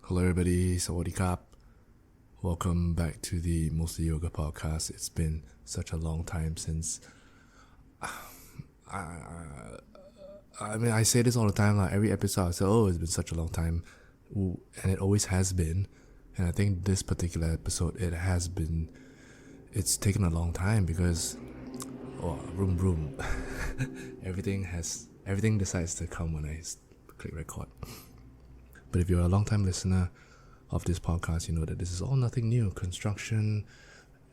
Hello everybody, Sawadee-Kap. Welcome back to the Mostly Yoga podcast. It's been such a long time since... I say this all the time, like every episode I say, it's been such a long time. And it always has been. And I think this particular episode, it's taken a long time because... vroom. Everything decides to come when I click record. But if you're a long-time listener of this podcast, you know that this is all nothing new. Construction,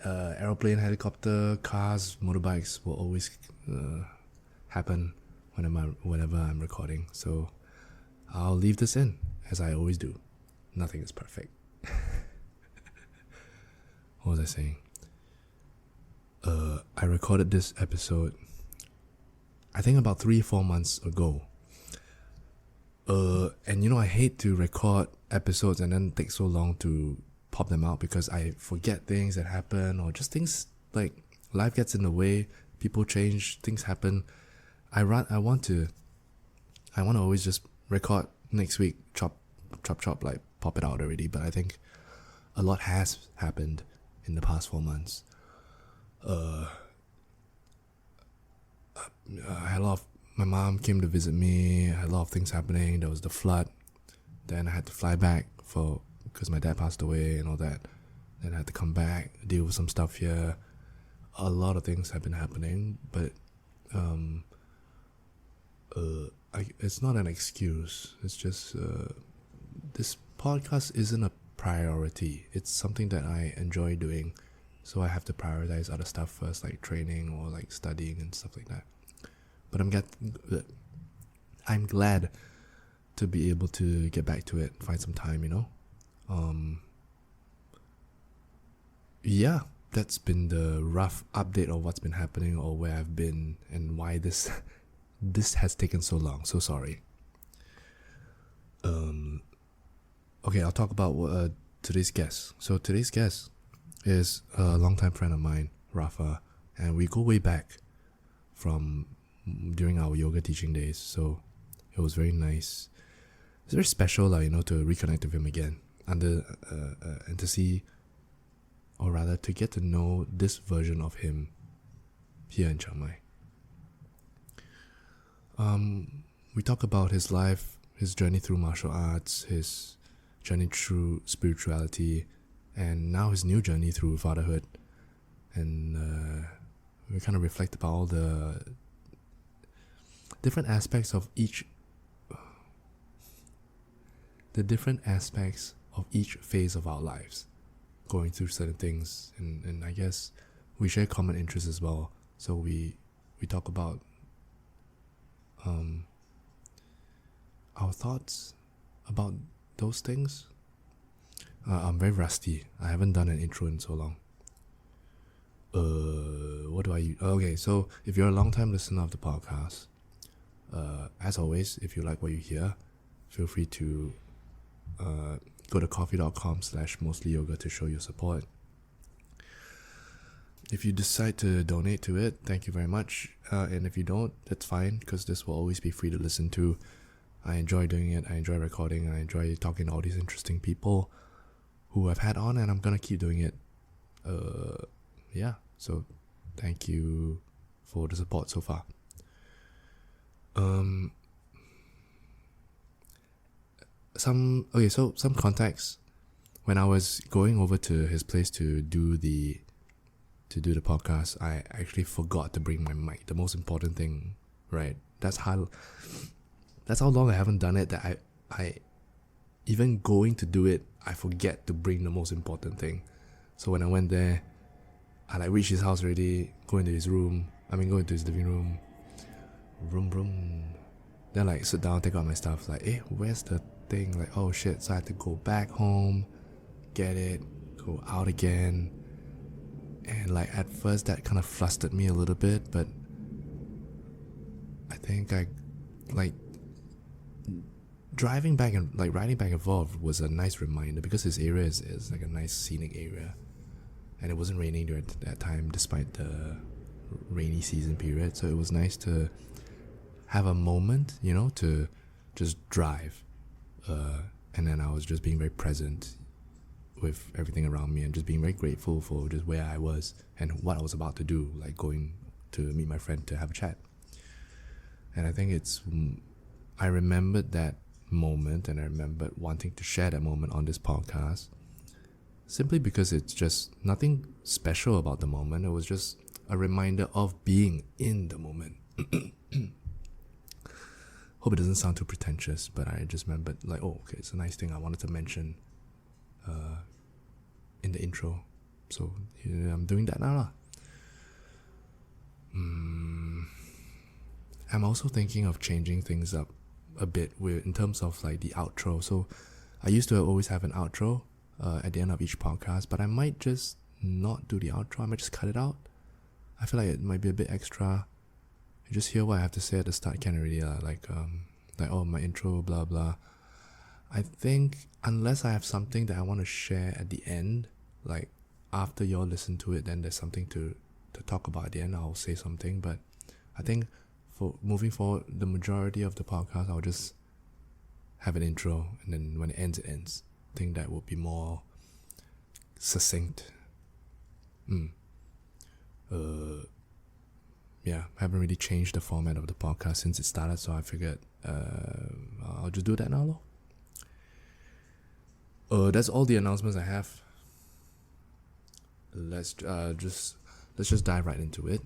aeroplane, helicopter, cars, motorbikes will always happen whenever I'm recording. So I'll leave this in, as I always do. Nothing is perfect. What was I saying? I recorded this episode, I think about 3-4 months ago. And I hate to record episodes and then take so long to pop them out because I forget things that happen, or just things like life gets in the way, people change, things happen. I want to always just record next week, chop, like pop it out already. But I think a lot has happened in the past 4 months. My mom came to visit me. I had a lot of things happening. There was the flood. Then I had to fly back because my dad passed away and all that. Then I had to come back, deal with some stuff here. A lot of things have been happening, but it's not an excuse. It's just this podcast isn't a priority. It's something that I enjoy doing, so I have to prioritize other stuff first, like training or like studying and stuff like that. But I'm glad to be able to get back to it, find some time, Yeah, that's been the rough update of what's been happening or where I've been and why this has taken so long. So sorry. Okay, I'll talk about today's guest. So today's guest is a longtime friend of mine, Rapha, and we go way back from during our yoga teaching days, so it was very nice. It's very special, to reconnect with him again, and to see, or rather, to get to know this version of him here in Chiang Mai. We talk about his life, his journey through martial arts, his journey through spirituality, and now his new journey through fatherhood, and we kind of reflect about all the different aspects of each phase of our lives, going through certain things, and I guess we share common interests as well. So we talk about our thoughts about those things. I'm very rusty. I haven't done an intro in so long. What do I use? Okay, so if you're a long-time listener of the podcast, as always, if you like what you hear, feel free to go to coffee.com/mostlyyoga to show your support. If you decide to donate to it, thank you very much. And if you don't, that's fine, because this will always be free to listen to. I enjoy doing it. I enjoy recording. I enjoy talking to all these interesting people who I've had on, and I'm gonna keep doing it. So thank you for the support so far. Some context. When I was going over to his place to do the podcast, I actually forgot to bring my mic. The most important thing, right? That's how long I haven't done it, that I even going to do it, I forget to bring the most important thing. So when I went there, I reached his house already, go into his living room, then sit down, take out my stuff, where's the thing? Oh shit, so I had to go back home, get it, go out again. And at first that kind of flustered me a little bit, but I think driving back and riding back and forth was a nice reminder, because his area is a nice scenic area, and it wasn't raining during that time despite the rainy season period. So it was nice to have a moment, to just drive And then I was just being very present with everything around me and just being very grateful for just where I was and what I was about to do, like going to meet my friend to have a chat. And I think I remembered that moment, and I remembered wanting to share that moment on this podcast simply because it's just nothing special about the moment. It was just a reminder of being in the moment. Hope it doesn't sound too pretentious, but I just remembered like, oh, okay, it's a nice thing I wanted to mention in the intro. So yeah, I'm doing that now. I'm also thinking of changing things up a bit in terms of like the outro. So I used to always have an outro at the end of each podcast, but I might just not do the outro. I might just cut it out. I feel like it might be a bit extra. You just hear what I have to say at the start, can already like oh, my intro, blah blah. I think unless I have something that I want to share at the end, like after you all listen to it, then there's something to talk about at the end, I'll say something. But I think for moving forward, the majority of the podcast, I'll just have an intro, and then when it ends, it ends. I think that would be more succinct. Yeah, I haven't really changed the format of the podcast since it started, so I figured I'll just do that now. That's all the announcements I have. Let's just dive right into it.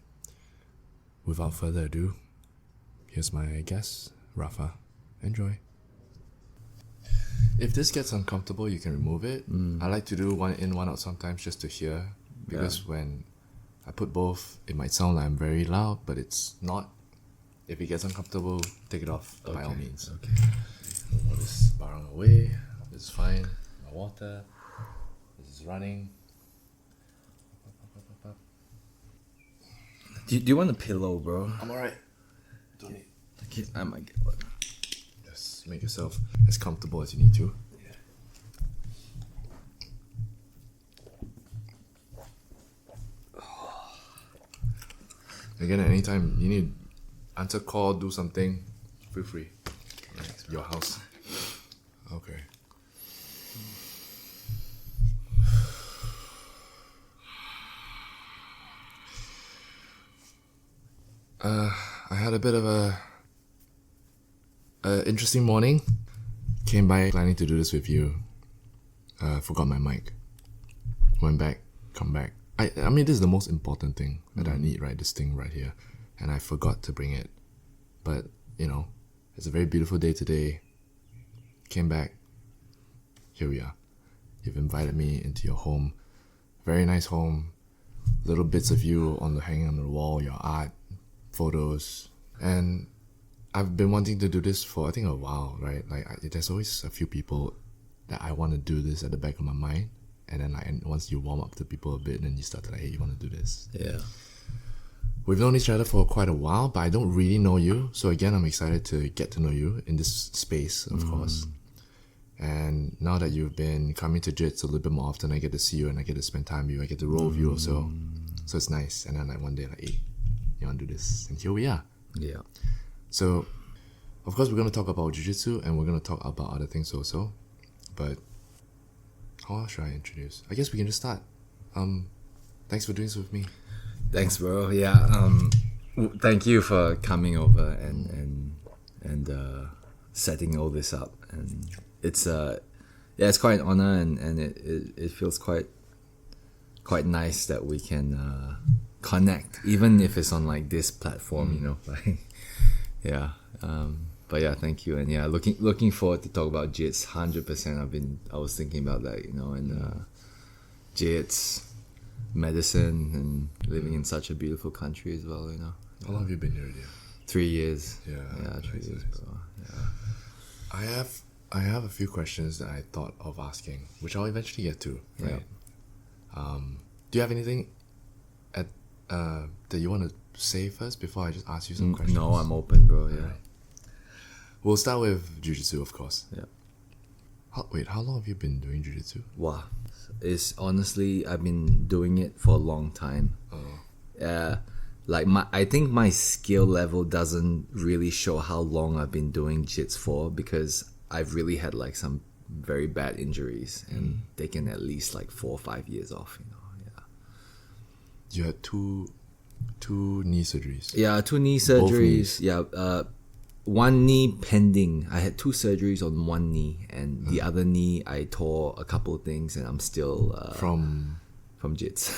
Without further ado, here's my guest, Rapha. Enjoy. If this gets uncomfortable, you can remove it. I like to do one in, one out sometimes just to hear, because when I put both, it might sound like I'm very loud, but it's not. If it gets uncomfortable, take it off by all means. Okay. All this barang away. This is fine. My water. This is running. Do you want a pillow, bro? I'm alright. Don't need. Okay, I might get one. Just make yourself as comfortable as you need to. Again, at any time you need answer call, do something, feel free. It's your house. Okay. I had a bit of a interesting morning. Came by planning to do this with you. Forgot my mic. Went back, come back. I mean, this is the most important thing that I need, right? This thing right here. And I forgot to bring it. But, you know, it's a very beautiful day today. Came back. Here we are. You've invited me into your home. Very nice home. Little bits of you hanging on the wall, your art, photos. And I've been wanting to do this for, I think, a while, right? Like, there's always a few people that I want to do this at the back of my mind. And then like, once you warm up to people a bit, then you start to like, hey, you want to do this? Yeah. We've known each other for quite a while, but I don't really know you. So again, I'm excited to get to know you in this space, of course. And now that you've been coming to Jits a little bit more often, I get to see you and I get to spend time with you. I get to roll with you also. So it's nice. And then like one day, like, hey, you want to do this? And here we are. Yeah. So, of course, we're going to talk about Jiu-Jitsu and we're going to talk about other things also. But how should I introduce? I guess we can just start. Thanks for doing this with me. Thanks, bro. Yeah. Thank you for coming over and setting all this up. And it's it's quite an honor and it feels quite nice that we can connect, even if it's on like this platform, you know. Like, yeah. But yeah, thank you, and yeah, looking forward to talk about Jits. 100%. I was thinking about that, you know, and Jits, medicine, and living in such a beautiful country as well, you know. How long have you been here, dear? 3 years. Yeah, 3 years, bro. Yeah. I have a few questions that I thought of asking, which I'll eventually get to. Right. Yeah. Do you have anything that you want to say first before I just ask you some questions? No, I'm open, bro. Yeah. Right. We'll start with Jiu-Jitsu, of course. Yeah. How long have you been doing Jiu-Jitsu? Wow. It's honestly, I've been doing it for a long time. I think my skill level doesn't really show how long I've been doing Jits for, because I've really had like some very bad injuries, and taken at least like 4 or 5 years off. Yeah. You had two knee surgeries. Yeah, 2 knee Both surgeries. Yeah, one knee pending. I had 2 surgeries on one knee, and the other knee I tore a couple of things, and I'm still From Jits.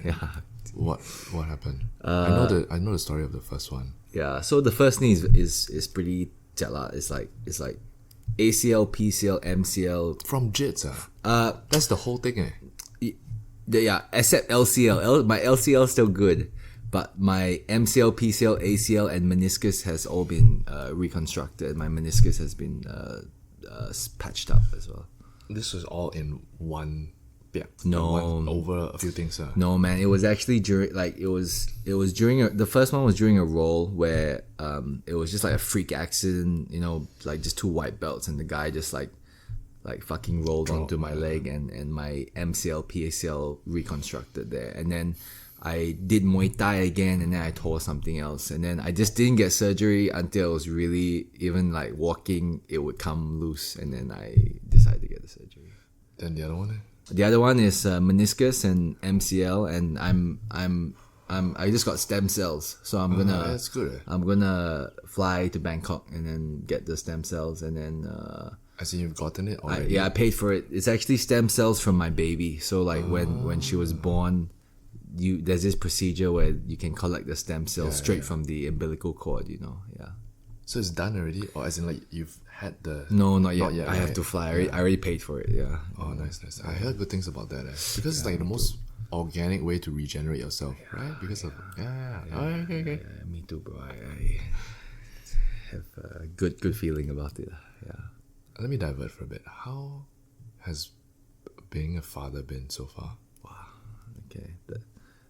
yeah. What happened? I know the story of the first one. Yeah, so the first knee is pretty jialat. It's like ACL, PCL, MCL. From Jits, that's the whole thing, Yeah, except LCL. My LCL is still good, but my MCL, PCL, ACL, and meniscus has all been reconstructed. My meniscus has been patched up as well. This was all in one. Yeah. No. Over a few things. No, man. It was actually during the first one was during a roll where it was just like a freak accident, like just 2 white belts, and the guy just like fucking rolled onto my leg, and my MCL, PACL reconstructed there. And then I did Muay Thai again, and then I tore something else, and then I just didn't get surgery until it was really, even like walking, it would come loose, and then I decided to get the surgery. Then the other one? The other one is meniscus and MCL, and I just got stem cells, so I'm gonna. That's good. I'm gonna fly to Bangkok and then get the stem cells, and then. As in you've gotten it already? I paid for it. It's actually stem cells from my baby. So like when she was born, there's this procedure where you can collect the stem cells straight from the umbilical cord. Yeah. So it's done already, or as in like you've had the? No, not yet. I have to fly. I already paid for it. Yeah. Oh, nice. I heard good things about that. Because it's like the most organic way to regenerate yourself, right? Because of okay. Yeah, me too, bro. I have a good feeling about it. Yeah. Let me divert for a bit. How has being a father been so far? Wow. Okay,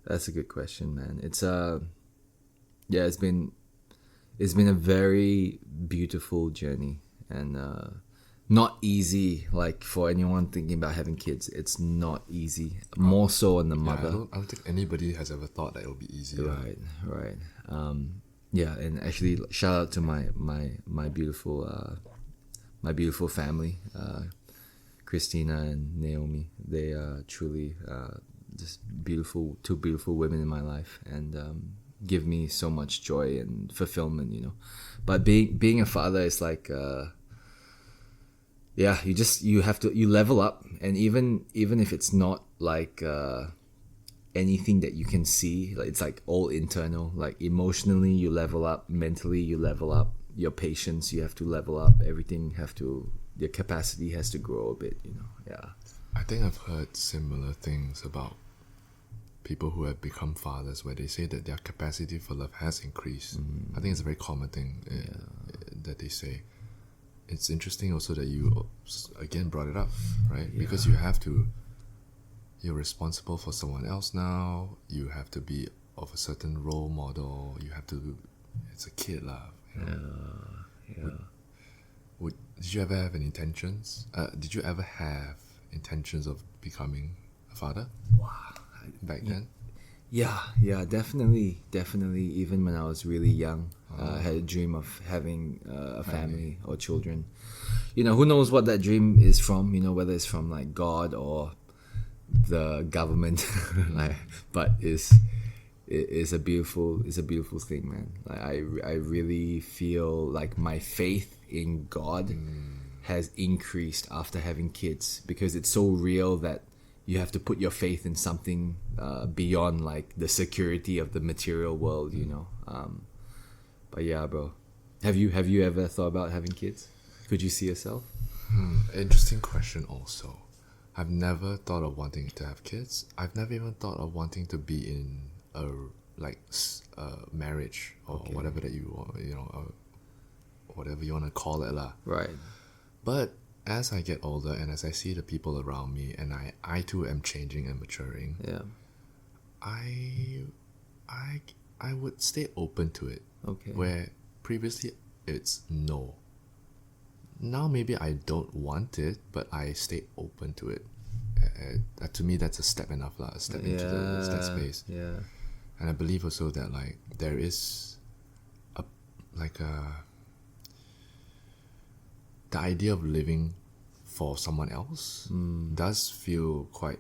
that's a good question, man. It's been a very beautiful journey, and not easy. Like for anyone thinking about having kids, it's not easy. More so on the mother. I don't think anybody has ever thought that it would be easy. Right. Yeah, and actually, shout out to my beautiful family, Christina and Naomi. They are truly just two beautiful women in my life, and give me so much joy and fulfillment. But being a father is like, you level up, and even if it's not like anything that you can see, like it's like all internal. Like emotionally, you level up. Mentally, you level up. Your patience, you have to level up. Everything your capacity has to grow a bit. Yeah. I think I've heard similar things about people who have become fathers, where they say that their capacity for love has increased. I think it's a very common thing that they say. It's interesting also that you again brought it up, right? Yeah. Because you're responsible for someone else now. You have to be of a certain role model. It's a kid, love. Did you ever have any intentions? Did you ever have intentions of becoming a father? Wow. Back then? Yeah, definitely. Even when I was really young, I had a dream of having a family or children. Who knows what that dream is from? Whether it's from like God or the government, but it's a beautiful thing, man. Like I really feel like my faith in God has increased after having kids, because it's so real that you have to put your faith in something beyond like the security of the material world, But yeah, bro, have you ever thought about having kids? Could you see yourself? Interesting question. Also, I've never thought of wanting to have kids. I've never even thought of wanting to be in a marriage or whatever that whatever you want to call it lah. Right. But as I get older and as I see the people around me, and I too am changing and maturing, I would stay open to it. Okay. Where previously it's no. Now maybe I don't want it, but I stay open to it. To me, that's a step enough lah. A step into that space. Yeah. And I believe also that like there is the idea of living for someone else does feel quite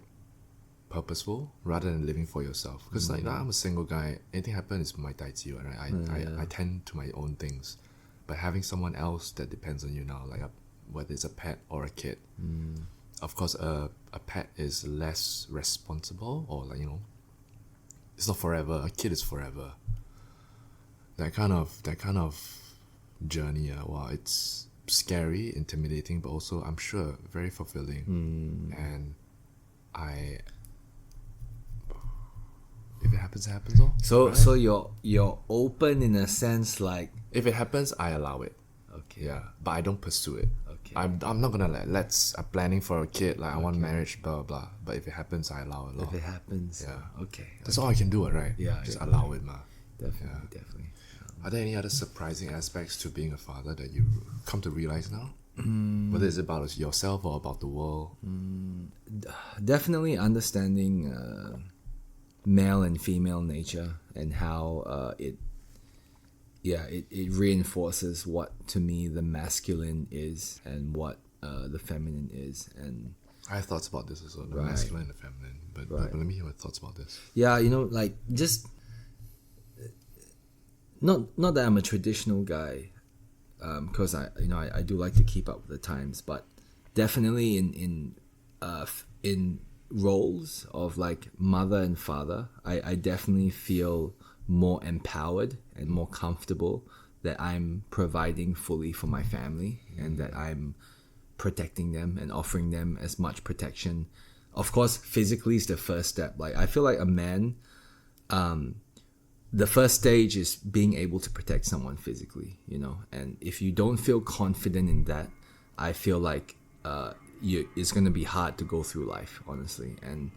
purposeful rather than living for yourself. Because like I'm a single guy, anything happens is my tai chi, right? I tend to my own things. But having someone else that depends on you now, like whether it's a pet or a kid, of course a pet is less responsible, or like, you know, it's not forever. A kid is forever. That kind of journey, wow, it's scary, intimidating, but also I'm sure very fulfilling. And if it happens, it happens. So right? so you're open in a sense, like, If it happens, I allow it. okay, Yeah, but I don't pursue it. okay, I'm not gonna I'm planning for a kid, like I want marriage, blah blah blah. But if it happens, I allow it. if it happens, Yeah. okay, That's all I can do, right? Yeah, Just yeah. allow it, ma. definitely. Are there any other surprising aspects to being a father that you come to realize now? Whether it's about yourself or about the world. Definitely understanding male and female nature, and how it reinforces what to me the masculine is and what the feminine is. And I have thoughts about this as well, the Right. masculine and the feminine. But let me hear your thoughts about this. yeah, you know, like, just not that I'm a traditional guy, because I do like to keep up with the times, but definitely in roles of like mother and father, I definitely feel more empowered and more comfortable that I'm providing fully for my family, and that I'm protecting them and offering them as much protection. Of course, physically is the first step. Like, I feel like a man, the first stage is being able to protect someone physically, you know. And if you don't feel confident in that, I feel like it's going to be hard to go through life, honestly. And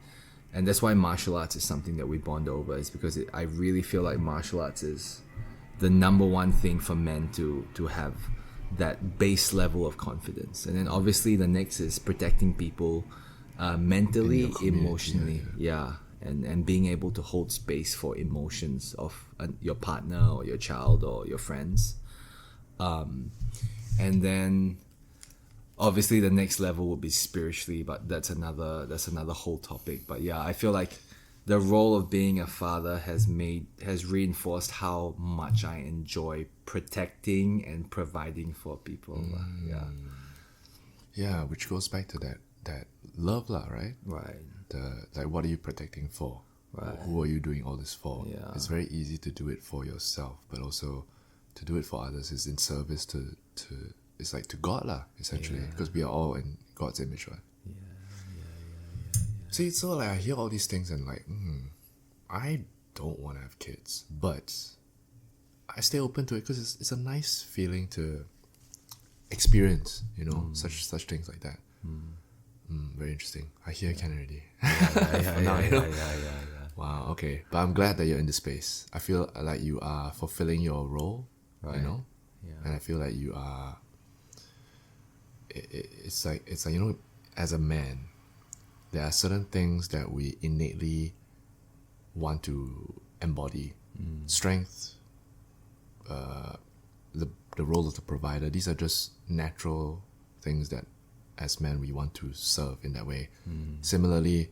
that's why martial arts is something that we bond over, is because I really feel like martial arts is the number one thing for men to have that base level of confidence. And then obviously the next is protecting people mentally, In your community, emotionally, and being able to hold space for emotions of your partner or your child or your friends. And then obviously the next level would be spiritually, but that's another whole topic. But yeah, I feel like the role of being a father has reinforced how much I enjoy protecting and providing for people. Yeah, which goes back to that love lah, right? Right. Like, what are you protecting for? Right. Who are you doing all this for? Yeah. It's very easy to do it for yourself, but also to do it for others is in service to it's like to God lah, essentially, because we are all in God's image, right? See, so like I hear all these things and like, I don't want to have kids, but I stay open to it because it's a nice feeling to experience, you know, such things like that. Very interesting. I hear Ken already. Wow, okay. But I'm glad that you're in this space. I feel like you are fulfilling your role, you know? Yeah. And I feel like you are... It's like, you know, as a man, there are certain things that we innately want to embody. Strength, the role of the provider. These are just natural things that as men we want to serve in that way. Similarly,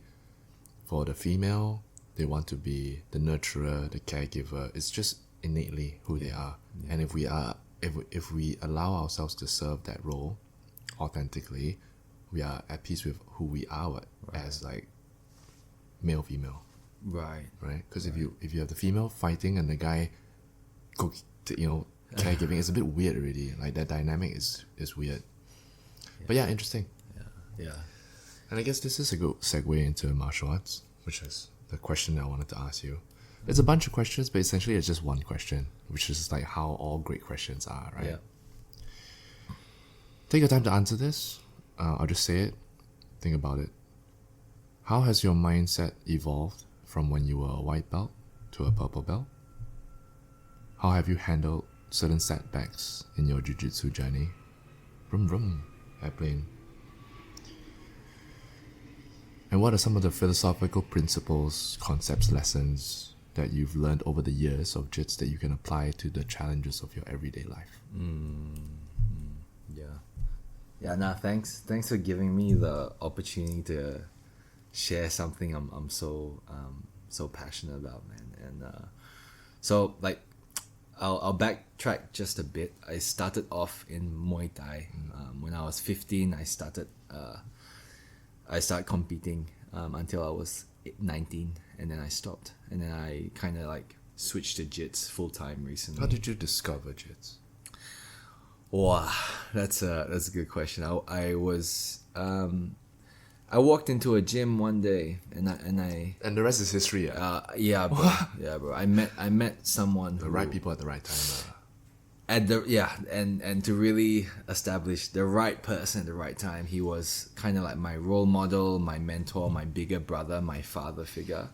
for the female, they want to be the nurturer, the caregiver. It's just innately who they are. And if we allow ourselves to serve that role authentically, we are at peace with who we are as like male female, Right. because if you have the female fighting and the guy caregiving, it's a bit weird already. Like that dynamic is weird. But yeah, interesting. Yeah. And I guess this is a good segue into martial arts, which is the question that I wanted to ask you. It's a bunch of questions, but essentially it's just one question, which is like how all great questions are, right? Yeah. Take your time to answer this. I'll just say it. Think about it. How has your mindset evolved from when you were a white belt to a purple belt? How have you handled certain setbacks in your Jiu-Jitsu journey? Vroom vroom, airplane. And what are some of the philosophical principles, concepts, lessons that you've learned over the years of Jits that you can apply to the challenges of your everyday life? Yeah. Yeah, nah, thanks for giving me the opportunity to share something I'm so passionate about, man. And so like I'll backtrack just a bit. I started off in Muay Thai. When I was 15, I started competing until I was 19, and then I stopped. And then I kind of like switched to Jits full time recently. How did you discover Jits? Wow, that's a good question. I walked into a gym one day, and I And the rest is history. yeah, bro. Yeah, bro. I met someone The who, right people at the right time. at the and to really establish the right person at the right time. He was kind of like my role model, my mentor, my bigger brother, my father figure.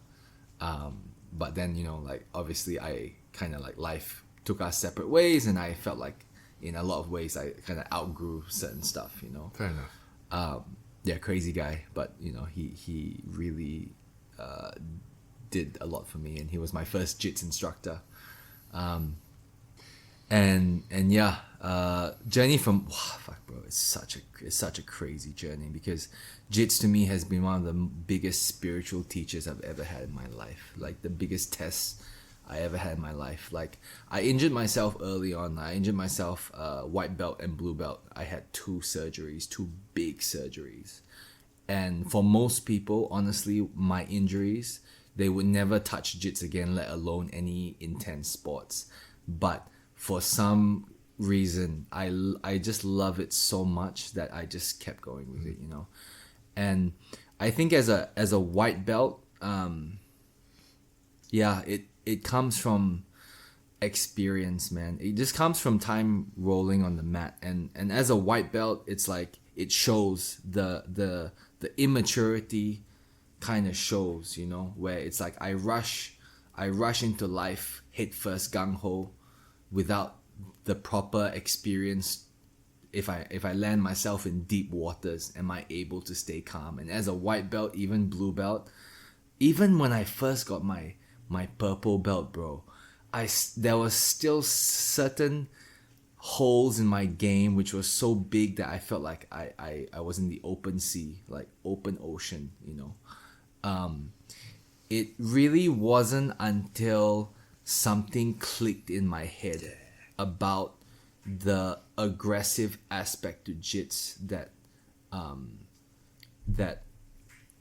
But then, you know, like obviously I kind of like life took us separate ways, and I felt like in a lot of ways I kind of outgrew certain stuff, you know. Fair enough. Yeah, crazy guy, but you know, he really did a lot for me, and he was my first jits instructor. And yeah, journey from fuck, bro, it's such a crazy journey, because jits to me has been one of the biggest spiritual teachers I've ever had in my life. Like the biggest tests I ever had in my life. Like I injured myself early on. I injured myself white belt and blue belt. I had two big surgeries. And for most people, honestly, my injuries, they would never touch jits again, let alone any intense sports. But for some reason, I just love it so much that I just kept going with it, you know. And I think as a white belt, yeah, it comes from experience, man. It just comes from time rolling on the mat, and as a white belt, it's like it shows the immaturity kind of shows, you know, where it's like I rush into life head first, gung ho, without the proper experience. If I land myself in deep waters, am I able to stay calm? And as a white belt, even blue belt, even when I first got my purple belt, bro, there was still certain holes in my game which was so big that I felt like I was in the open sea, like open ocean, you know. It really wasn't until something clicked in my head about the aggressive aspect to jits, that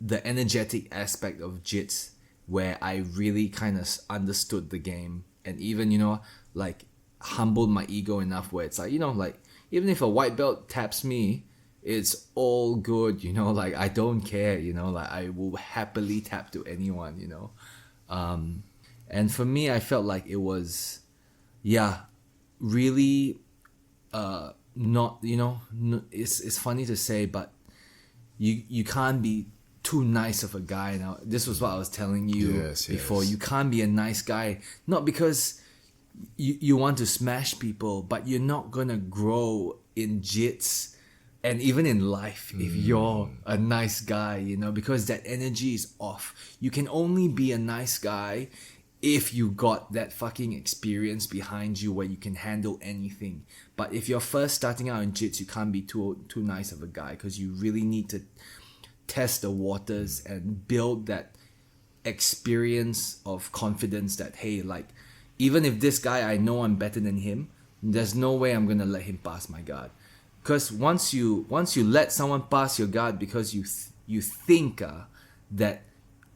the energetic aspect of jits, where I really kind of understood the game, and even, you know, like humbled my ego enough where it's like, you know, like even if a white belt taps me, it's all good, you know, like I don't care, you know, like I will happily tap to anyone, you know. And for me, I felt like it was, yeah, really not, you know, it's funny to say, but you can't be too nice of a guy. Now this was what I was telling you before. You can't be a nice guy, not because you want to smash people, but you're not gonna grow in jits and even in life if you're a nice guy, you know, because that energy is off. You can only be a nice guy if you got that fucking experience behind you where you can handle anything. But if you're first starting out in jits, you can't be too nice of a guy, because you really need to test the waters and build that experience of confidence that, hey, like, even if this guy, I know I'm better than him, there's no way I'm gonna let him pass my guard. Because once you let someone pass your guard because you think that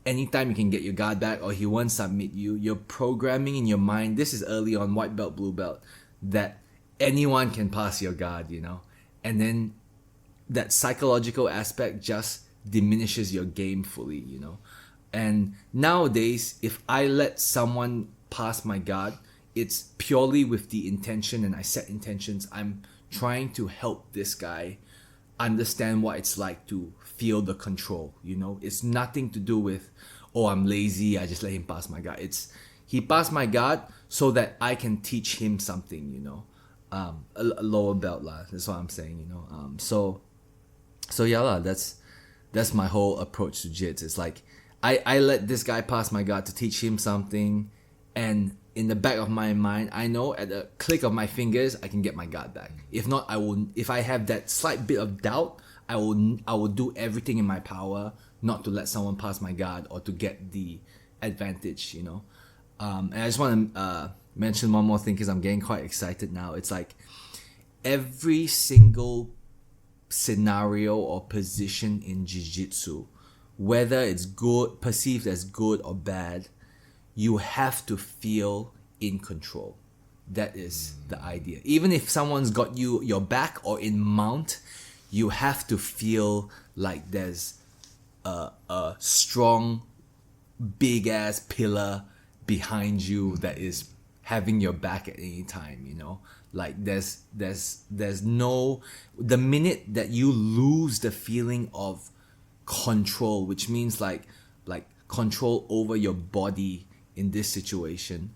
anytime you can get your guard back or he won't submit you, you're programming in your mind, this is early on, white belt, blue belt, that anyone can pass your guard, you know. And then that psychological aspect just diminishes your game fully, you know. And nowadays, if I let someone pass my guard, it's purely with the intention, and I set intentions. I'm trying to help this guy understand what it's like to feel the control, you know. It's nothing to do with, oh, I'm lazy, I just let him pass my guard. It's he passed my guard so that I can teach him something, you know. A lower belt lah, that's what I'm saying, you know. So yeah lah, that's my whole approach to jits. It's like I let this guy pass my guard to teach him something, And in the back of my mind, I know at a click of my fingers, I can get my guard back. If not, I will. If I have that slight bit of doubt, I will do everything in my power not to let someone pass my guard or to get the advantage. And I just want to mention one more thing because I'm getting quite excited now. It's like every single scenario or position in Jiu-Jitsu, whether it's good, perceived as good or bad, you have to feel in control. That is the idea. Even if someone's got your back or in mount, you have to feel like there's a strong, big ass pillar behind you that is having your back at any time. Like there's no, the minute that you lose the feeling of control, which means like control over your body in this situation,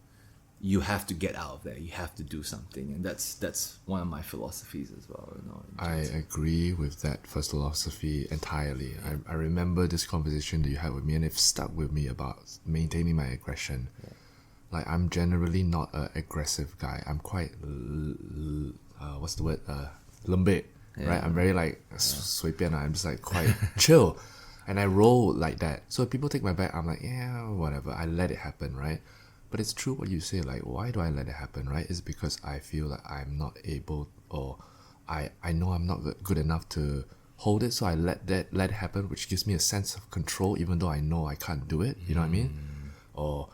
you have to get out of there. You have to do something, and that's one of my philosophies as well. I agree with that first philosophy entirely. I remember this conversation that you had with me, and it stuck with me about maintaining my aggression. Yeah. Like, I'm generally not an aggressive guy. I'm quite what's the word? Lembek, right? I'm very like 随便. I'm just like quite chill. And I roll like that. So if people take my back, I'm like, yeah, whatever. I let it happen, right? But it's true what you say, like, why do I let it happen, right? It's because I feel like I'm not able, or I know I'm not good enough to hold it, so I let it happen, which gives me a sense of control, even though I know I can't do it, you know what I mean? Or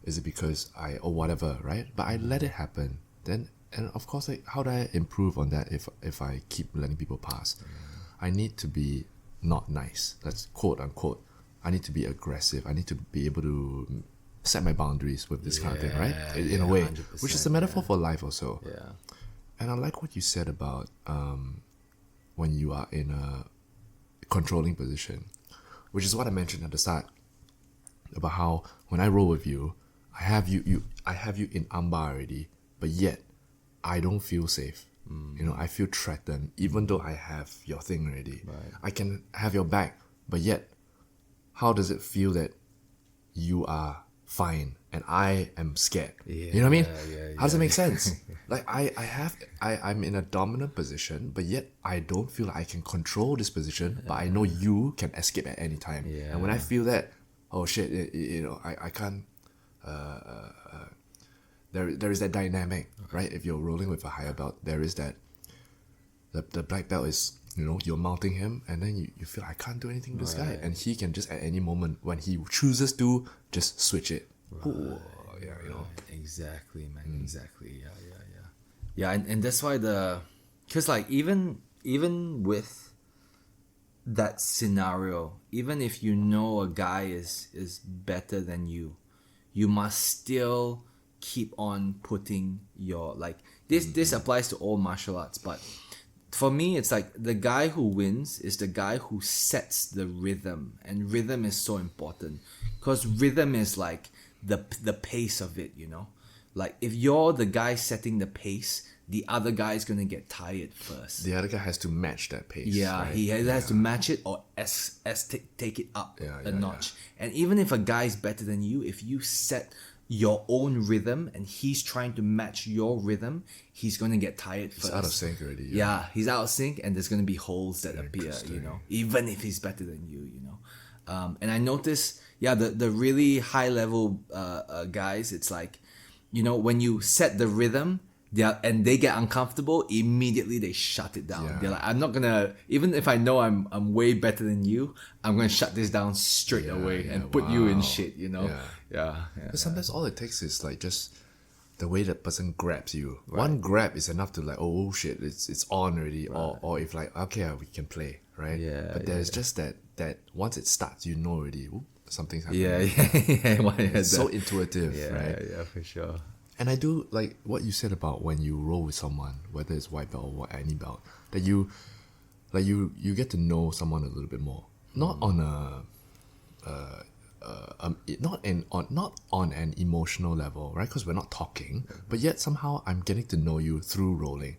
is it because or whatever, right? But I let it happen. Then, and of course, like, how do I improve on that if I keep letting people pass? I need to be not nice. That's quote unquote. I need to be aggressive. I need to be able to set my boundaries with this kind of thing, right? In a way, which is a metaphor for life also. Yeah. And I like what you said about when you are in a controlling position, which is what I mentioned at the start about how when I roll with you, I have you in armbar already, but yet I don't feel safe. I feel threatened, even though I have your thing already. Right. I can have your back, but yet, how does it feel that you are fine and I am scared? You know what I mean? How does it make sense? Like I'm in a dominant position, but yet I don't feel like I can control this position, but I know you can escape at any time. And when I feel that, oh shit, I can't. There is that dynamic, right? If you're rolling with a higher belt, there is that. The black belt is, you're mounting him, and then you feel, I can't do anything to this guy, and he can just at any moment when he chooses to just switch it. Right. Ooh, yeah, exactly, man. Exactly. Yeah. And that's why because like even with that scenario, even if a guy is better than you, you must still keep on putting your, like, this applies to all martial arts, but for me it's like the guy who wins is the guy who sets the rhythm, and rhythm is so important because rhythm is like the pace of it. Like if you're the guy setting the pace, the other guy is gonna get tired first. The other guy has to match that pace. Yeah, right? He has to match it or take it up a notch. And even if a guy is better than you, if you set your own rhythm and he's trying to match your rhythm, he's going to get tired first. He's out of sync already. Yeah, he's out of sync, and there's going to be holes that appear, even if he's better than you, and I noticed, the really high level guys, it's like, when you set the rhythm, they get uncomfortable, immediately they shut it down. They're like, I'm not gonna, even if I know I'm way better than you, I'm gonna shut this down straight away and put you in shit, But sometimes all it takes is like just the way that person grabs you. Right. One grab is enough to like, oh shit, it's on already. Right. Or if like, okay, we can play, right? But there's just that once it starts, already, something's happening. It's so intuitive, right? Yeah, for sure. And I do like what you said about when you roll with someone, whether it's white belt or any belt, that you get to know someone a little bit more, not on not on an emotional level, right? Because we're not talking, but yet somehow I'm getting to know you through rolling.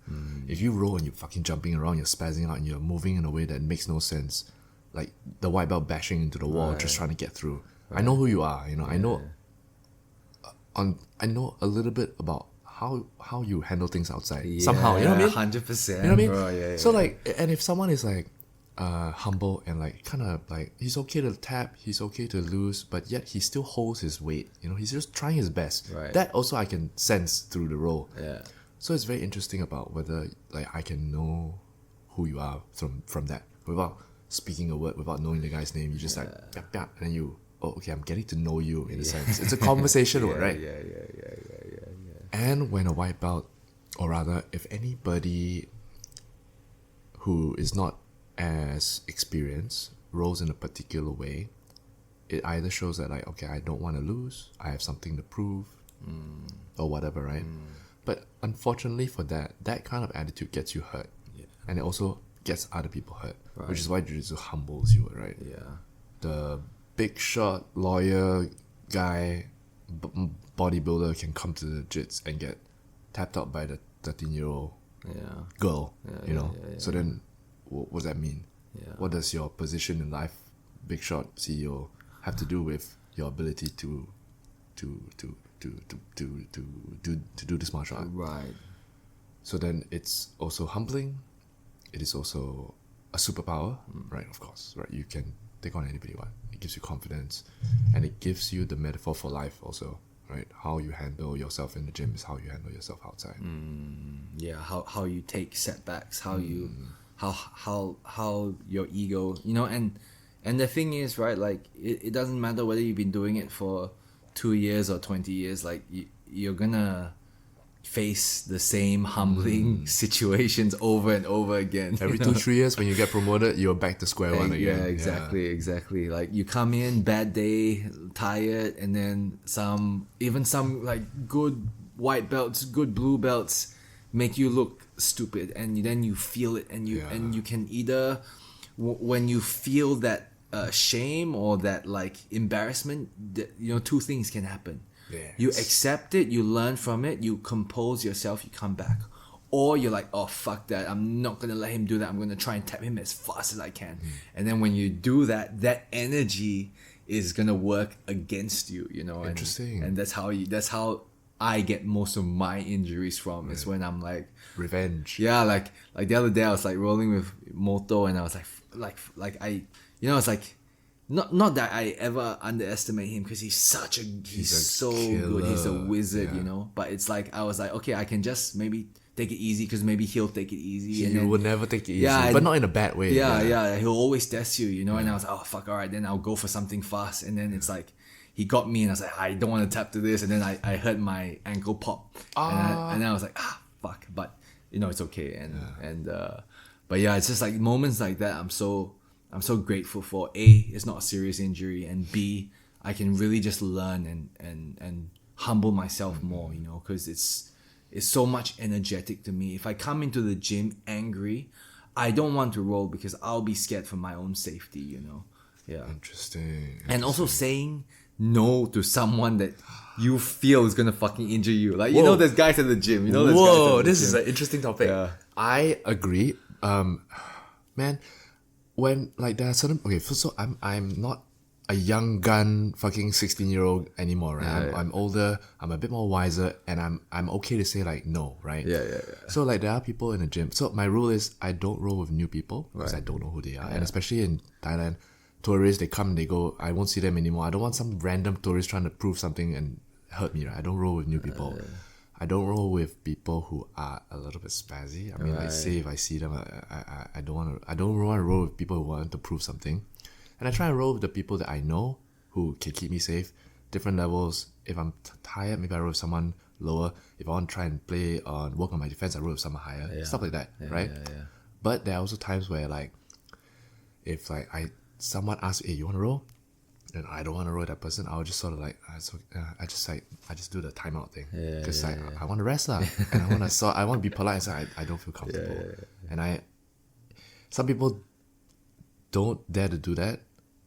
If you roll and you're fucking jumping around, you're spazzing out, and you're moving in a way that makes no sense, like the white belt bashing into the wall, just trying to get through. I know who you are, I know. I know a little bit about how you handle things outside somehow. You know what I mean? 100%. You know what I mean? Bro, yeah, So yeah. like, and if someone is like humble and like kind of like he's okay to tap, he's okay to lose, but yet he still holds his weight. You know, he's just trying his best. Right. That also I can sense through the role. Yeah. So it's very interesting about whether like I can know who you are from that without speaking a word, without knowing the guy's name. You just like yap, yap, and then you okay, I'm getting to know you in a sense. It's a conversation, right? Yeah. And when a white belt, or rather, if anybody who is not as experienced rolls in a particular way, it either shows that like, okay, I don't want to lose, I have something to prove, or whatever, right? But unfortunately for that kind of attitude gets you hurt, and it also gets other people hurt, which is why Jiu-Jitsu humbles you, right? Yeah. The big shot lawyer guy, bodybuilder can come to the jits and get tapped out by the 13-year-old girl, you know. So then, what does that mean? Yeah. What does your position in life, big shot CEO, have to do with your ability to do this martial art? Right. So then, it's also humbling. It is also a superpower, right? Of course, right? You can take on anybody you want. It gives you confidence, and it gives you the metaphor for life also, right? How you handle yourself in the gym is how you handle yourself outside. Yeah, how you take setbacks, how you how your ego, you know, and the thing is, right, like it doesn't matter whether you've been doing it for 2 years or 20 years, like you're gonna face the same humbling situations over and over again. Every you know? 2-3 years when you get promoted, you're back to square one again. Yeah, exactly. Like you come in bad day, tired, and then some like good white belts, good blue belts make you look stupid, and then you feel it, and you can either when you feel that shame or that like embarrassment, you know, two things can happen. Yes. You accept it, you learn from it, you compose yourself, you come back. Or you're like, oh, fuck that, I'm not going to let him do that, I'm going to try and tap him as fast as I can. And then when you do that, that energy is going to work against you, you know. Interesting. And that's how I get most of my injuries from, is when I'm like... Revenge. Yeah, like the other day I was like rolling with Moto, and I was like I, you know, it's like... Not that I ever underestimate him, because he's so killer. good. He's a wizard, you know. But it's like I was like, okay, I can just maybe take it easy, because maybe he'll take it easy. You would never take it easy, but not in a bad way. Yeah. He'll always test you, you know. And I was like, oh fuck, alright, then I'll go for something fast. And then it's like he got me, and I was like, I don't want to tap to this. And then I heard my ankle pop, and then I was like, fuck. But you know, it's okay. But yeah, it's just like moments like that. I'm so grateful for. A, it's not a serious injury, and B, I can really just learn and humble myself more, you know, because it's so much energetic to me. If I come into the gym angry, I don't want to roll, because I'll be scared for my own safety, you know. Yeah. Interesting. And also saying no to someone that you feel is gonna fucking injure you. Like, you know, there's guys at the gym. You know, there's guys at the this gym. is an interesting topic. Yeah. I agree. Man, when like there are certain so I'm not a young gun fucking 16-year-old anymore, right? I'm older, I'm a bit more wiser, and I'm okay to say like no, right? Yeah. So like there are people in the gym. So my rule is I don't roll with new people because I don't know who they are. And especially in Thailand, tourists, they come, they go, I won't see them anymore. I don't want some random tourist trying to prove something and hurt me, right? I don't roll with new people. I don't roll with people who are a little bit spazzy. I mean, like, say if I see them, I don't want to roll with people who want to prove something. And I try and roll with the people that I know who can keep me safe. Different levels. If I'm tired, maybe I roll with someone lower. If I want to try and work on my defense, I roll with someone higher. Stuff like that, right? Yeah. But there are also times where like, if like someone asks, hey, you want to roll? And I don't want to roll with that person, I'll just sort of like, I just do the timeout thing. Because I want to rest lah. And I want to be polite and say, I don't feel comfortable. And some people don't dare to do that,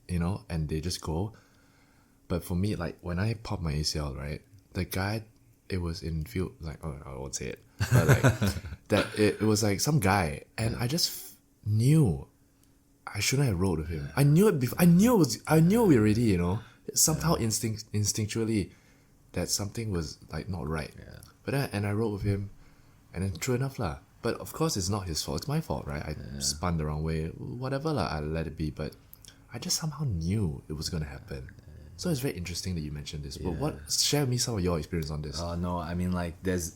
you know, and they just go. But for me, like when I popped my ACL, right, the guy, it was in field, like, oh, I won't say it, but like, that it was like some guy, and I just knew I shouldn't have rolled with him. I knew it before. I knew it already, you know. Somehow instinctually, that something was like not right. Yeah. But then, and I rode with him, and then true enough lah. But of course, it's not his fault. It's my fault, right? I spun the wrong way. Whatever lah, I let it be. But I just somehow knew it was gonna happen. So it's very interesting that you mentioned this. But share with me some of your experience on this. Oh no, I mean like there's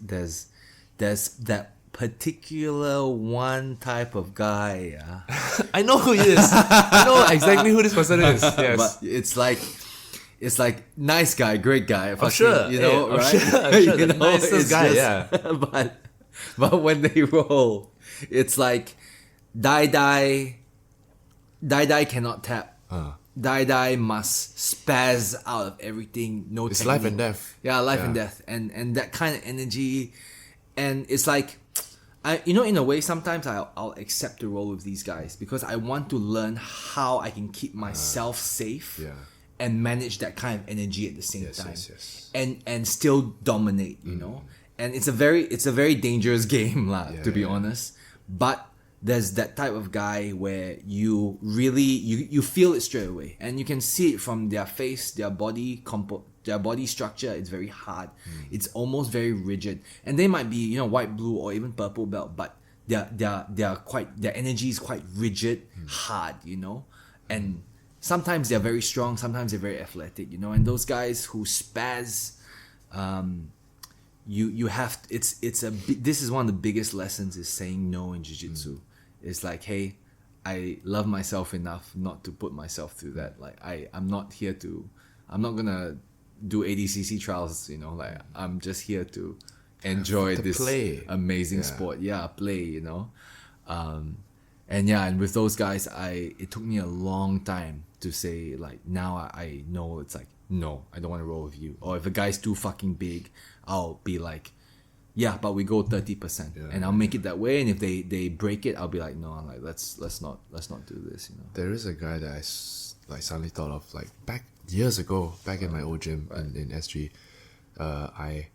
that particular one type of guy. I know who he is. I know exactly who this person is. Yes. But it's like nice guy, great guy. I'm sure. You know, I'm right? sure, I'm sure. You The know, nicest it's guy, just- but when they roll, it's like die cannot tap. Die must spaz out of everything. No, It's technique. life and death. Yeah, life and death, and that kind of energy, and it's like, in a way, sometimes I'll accept the role with these guys because I want to learn how I can keep myself safe, and manage that kind of energy at the same time, and still dominate, you know. And it's a very dangerous game, to be honest. But there's that type of guy where you really you feel it straight away, and you can see it from their face, their body structure. It's very hard. It's almost very rigid, and they might be white, blue, or even purple belt, but their energy is quite rigid, hard, and sometimes they're very strong, sometimes they're very athletic, and those guys who spaz, you have this is one of the biggest lessons is saying no in jiu-jitsu. It's like, hey, I love myself enough not to put myself through that. Like I'm not gonna do ADCC trials, I'm just here to enjoy this amazing sport. Play, and with those guys, it took me a long time to say, like, now I know it's like, no, I don't want to roll with you. Or if a guy's too fucking big, I'll be like, yeah, but we go 30%, and I'll make it that way. And if they break it, I'll be like, no, like let's not do this. There is a guy that I suddenly thought of, like, back years ago, back in my old gym in SG. I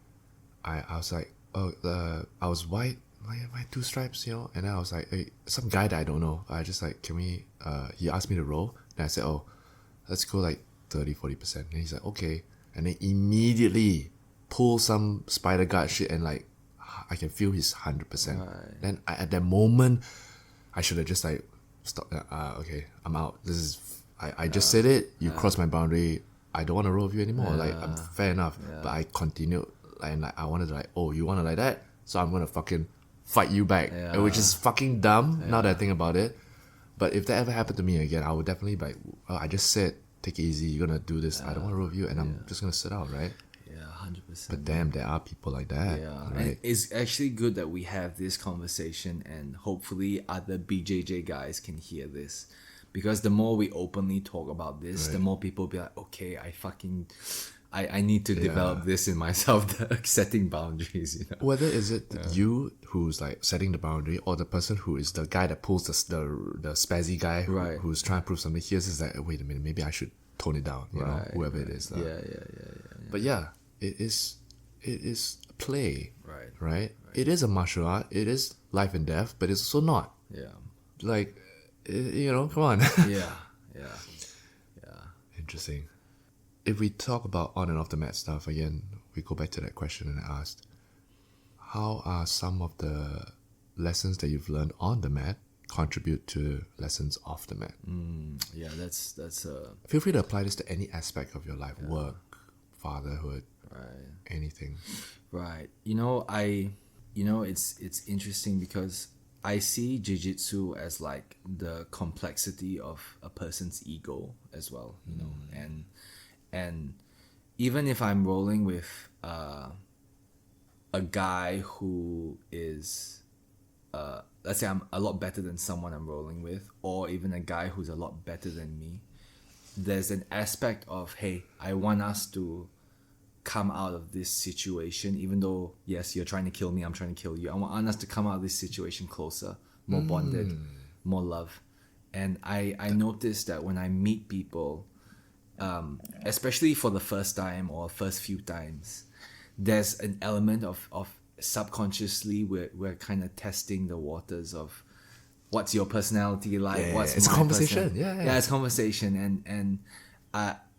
was like, I was white, my 2 stripes, and then I was like, hey, some guy that I don't know. I just like, can we? He asked me to roll, and I said, oh, let's go like 30-40%. And he's like, okay, and then immediately pull some spider guard shit, and like I can feel his 100%. Then at that moment, I should have just like stopped. Okay, I'm out. This is I just said it. You crossed my boundary. I don't want to roll with you anymore. Like, I'm fair enough. But I continued, and like I wanted to like, oh, you want to like that? So I'm gonna fucking fight you back, which is fucking dumb. Now that I think about it. But if that ever happened to me again, I would definitely be like, oh, I just said, take it easy. You're gonna do this. I don't want to roll with you, and I'm just gonna sit out, right? 100%. But damn, there are people like that. Right? And it's actually good that we have this conversation, and hopefully other BJJ guys can hear this, because the more we openly talk about this, the more people be like, okay, I need to develop this in myself, setting boundaries. Whether is it you who's like setting the boundary, or the person who is the guy that pulls the spazzy guy who's trying to prove something. Here's is like, wait a minute, maybe I should tone it down. Whoever it is. But it is play. Right. It is a martial art. It is life and death, but it's also not. Like, come on. Interesting. If we talk about on and off the mat stuff again, we go back to that question and I asked, how are some of the lessons that you've learned on the mat contribute to lessons off the mat? That's Feel free to apply this to any aspect of your life, work, fatherhood, anything. It's interesting because I see jiu-jitsu as like the complexity of a person's ego as well, and even if I'm rolling with a guy who is let's say I'm a lot better than someone I'm rolling with, or even a guy who's a lot better than me, there's an aspect of, hey, I want us to come out of this situation, even though, yes, you're trying to kill me, I'm trying to kill you. I want us to come out of this situation closer, more bonded, more love. And I noticed that when I meet people, especially for the first time or first few times, there's an element of subconsciously we're kind of testing the waters of what's your personality like, what's it's my conversation. it's conversation. And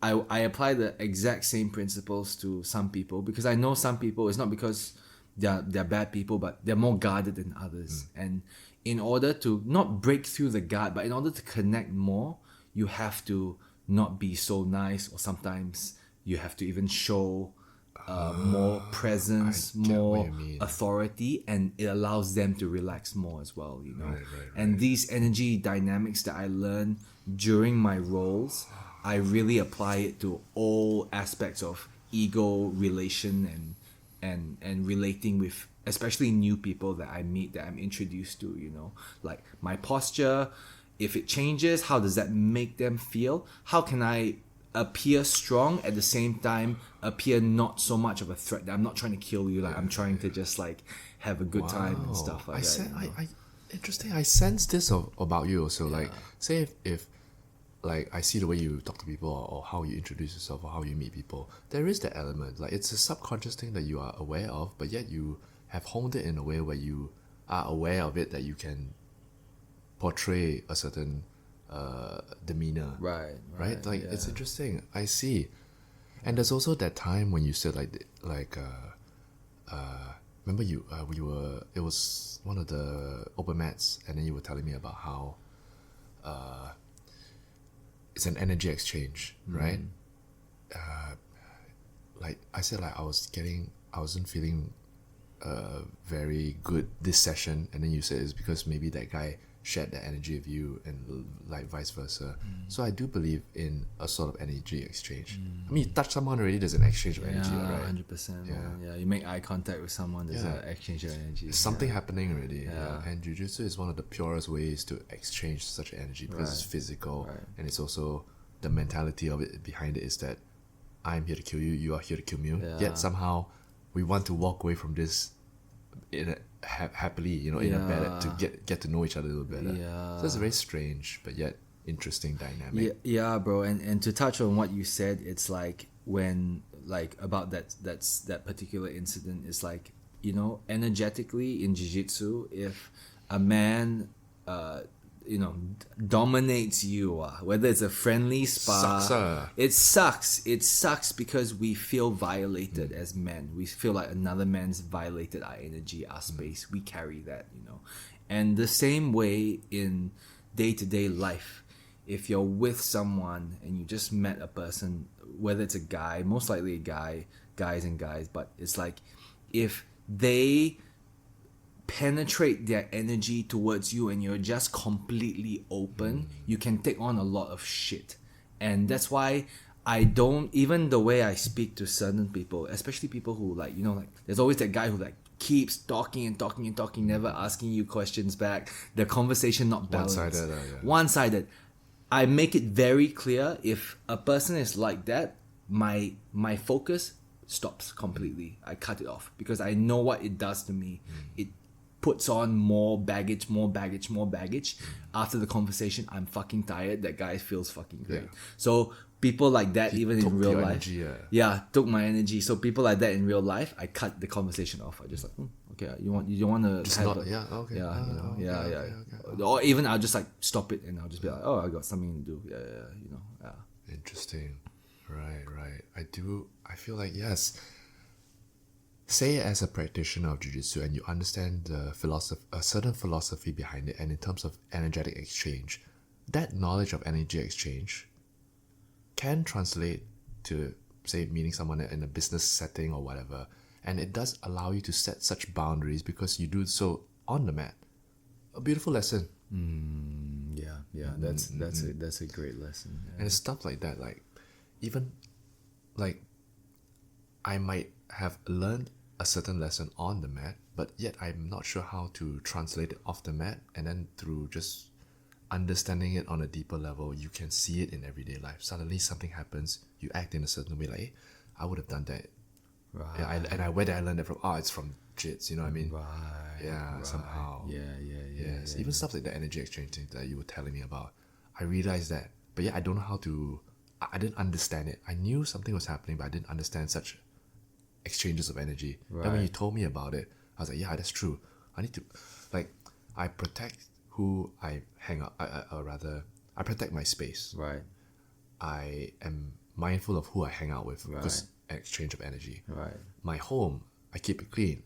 I I apply the exact same principles to some people, because I know some people, it's not because they're bad people, but they're more guarded than others. And in order to not break through the guard, but in order to connect more, you have to not be so nice, or sometimes you have to even show more presence, I get what more you mean. authority, and it allows them to relax more as well, you know. Right. And these energy dynamics that I learned during my roles, I really apply it to all aspects of ego relation and relating with especially new people that I meet, that I'm introduced to, you know. Like my posture, if it changes, how does that make them feel? How can I appear strong at the same time appear not so much of a threat, that I'm not trying to kill you, like I'm trying to just like have a good time and stuff like that, you know? Interesting. I sense this about you also. Like, say if like I see the way you talk to people, or how you introduce yourself, or how you meet people, there is that element. Like, it's a subconscious thing that you are aware of, but yet you have honed it in a way where you are aware of it, that you can portray a certain demeanor. Right. Like, it's interesting. I see. And there's also that time when you said remember we were, it was one of the open mats, and then you were telling me about how it's an energy exchange, right? Like I said, like I wasn't feeling very good this session, and then you said it's because maybe that guy shared that energy with you, and like vice versa. So I do believe in a sort of energy exchange. I mean, you touch someone already, there's an exchange of energy, right? 100%. Yeah, you make eye contact with someone, there's an exchange of energy. There's something happening already. And Jiu-Jitsu is one of the purest ways to exchange such energy, because it's physical, and it's also the mentality of it behind it is that I'm here to kill you, you are here to kill me. Yet somehow we want to walk away from this in a happily, you know, in a better, to get to know each other a little better. So it's a very strange but yet interesting dynamic. Yeah, bro. And to touch on what you said, it's like when, like, about that particular incident, is like, you know, energetically in jiu-jitsu, if a man you know, dominates you, whether it's a friendly spar, it sucks because we feel violated as men. We feel like another man's violated our energy, our space. We carry that, you know. And the same way in day-to-day life, if you're with someone and you just met a person, whether it's a guy, most likely a guy, guys, but it's like, if they penetrate their energy towards you and you're just completely open, you can take on a lot of shit. And that's why I don't, even the way I speak to certain people, especially people who, like, you know, like, there's always that guy who like keeps talking, never asking you questions back, the conversation not balanced, one-sided. I make it very clear, if a person is like that, my focus stops completely. I cut it off, because I know what it does to me. It puts on more baggage. After the conversation, I'm fucking tired. That guy feels fucking great. So people like that, even in real life, took my energy. So people like that in real life, I cut the conversation off. I just like, okay, you want to Just have okay. Or even I'll just like stop it, and I'll just be like, oh, I got something to do. You know. Interesting. Right. I feel like, yes. Say, as a practitioner of Jiu-Jitsu, and you understand the a certain philosophy behind it, and in terms of energetic exchange, that knowledge of energy exchange can translate to, say, meeting someone in a business setting or whatever, and it does allow you to set such boundaries because you do so on the mat. A beautiful lesson. That's a great lesson. And it's stuff like that, like, even, like, I might have learned a certain lesson on the mat, but yet I'm not sure how to translate it off the mat, and then through just understanding it on a deeper level, you can see it in everyday life. Suddenly something happens, you act in a certain way, like, hey, I would have done that. Right. Where did I learn that from? It's from Jits, you know what I mean? Somehow. Yes. Even stuff like the energy exchange thing that you were telling me about, I realized that, but yeah, I don't know how to, I didn't understand it. I knew something was happening, but I didn't understand such exchanges of energy. Then when you told me about it, I was like, yeah, that's true. I need to, like, I protect who I hang out, or rather, I protect my space. Right. I am mindful of who I hang out with because exchange of energy. Right. My home, I keep it clean.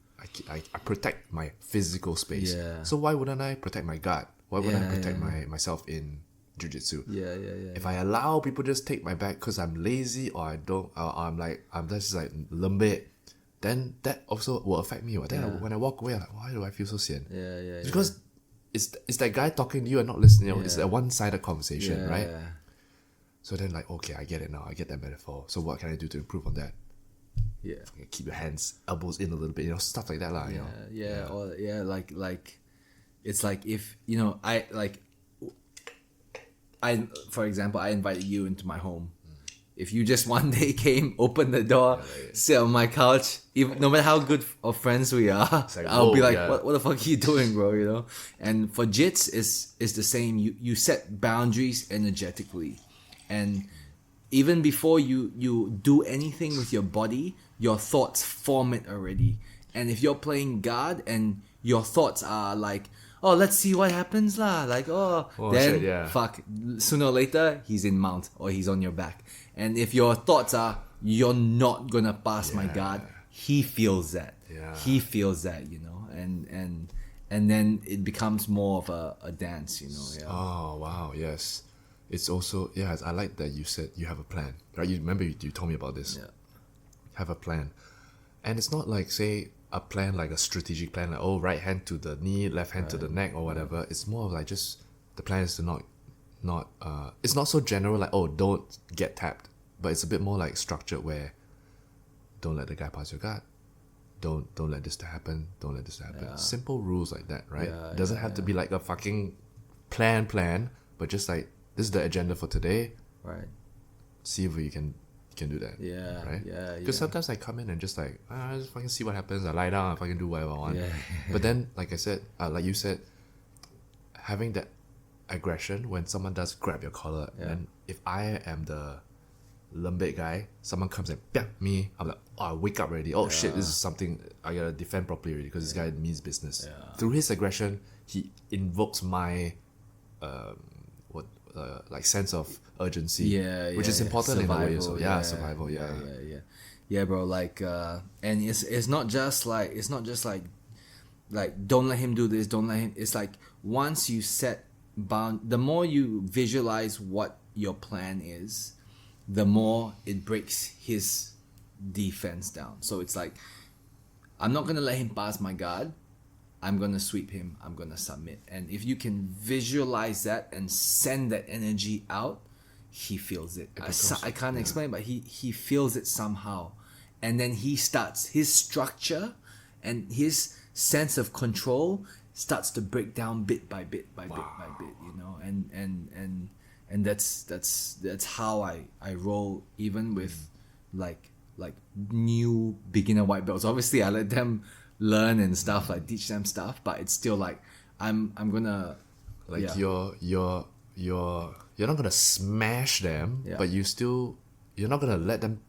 I protect my physical space. Yeah. So why wouldn't I protect my gut? Why wouldn't I protect myself in Jiu-Jitsu? Yeah. If I allow people just take my back because I'm lazy or I don't, or I'm just like lembek, then that also will affect me. Then when I walk away, I'm like, why do I feel so sian? Yeah. Because it's that guy talking to you and not listening. It's a one-sided conversation, right? Yeah. So then like, okay, I get it now. I get that metaphor. So what can I do to improve on that? Yeah. Keep your hands, elbows in a little bit, stuff like that, you know. Like it's like if I for example, I invited you into my home. If you just one day came, open the door, sit on my couch, even no matter how good of friends we are, like, I'll be whoa, like, yeah. what the fuck are you doing, bro? You know? And for Jits is the same. You set boundaries energetically. And even before you do anything with your body, your thoughts form it already. And if you're playing guard and your thoughts are like, oh, let's see what happens lah. Like, then shit, yeah. fuck, sooner or later, he's in mount or he's on your back. And if your thoughts are, you're not gonna pass my guard, he feels that. Yeah. He feels that, and then it becomes more of a dance, Yeah. Oh wow, yes. It's also I like that you said you have a plan. Right? You remember you told me about this. Yeah. Have a plan. And it's not like say a plan like a strategic plan, like right hand to the knee, left hand to the neck or whatever. It's more of like just the plan is to not it's not so general like don't get tapped, but it's a bit more like structured where don't let the guy pass your guard. Don't let this to happen. Don't let this to happen. Yeah. Simple rules like that, right? Yeah, It doesn't have to be like a fucking plan, but just like this is the agenda for today. Right. See if you can do that. Yeah. Right? Yeah. Because sometimes I come in and just like, I just fucking see what happens. I lie down, I fucking do whatever I want. Yeah. But then, like I said, like you said, having that aggression when someone does grab your collar, and if I am the lembek guy, someone comes and piak me, I'm like, I wake up already. Oh shit, this is something I gotta defend properly already because this guy means business. Yeah. Through his aggression, he invokes my like sense of urgency, which is important survival, in a way. So survival. Yeah, bro. Like, and it's not just like don't let him do this. Don't let him. It's like once you set the more you visualize what your plan is, the more it breaks his defense down. So it's like, I'm not gonna let him pass my guard. I'm gonna sweep him. I'm gonna submit. And if you can visualize that and send that energy out, he feels it. I can't explain, but he feels it somehow, and then he starts his structure and his sense of control starts to break down bit by bit by bit by bit. And that's how I roll even with like new beginner white belts. Obviously, I let them learn and stuff, like teach them stuff, but it's still like I'm gonna like you're not gonna smash them, but you're not gonna let them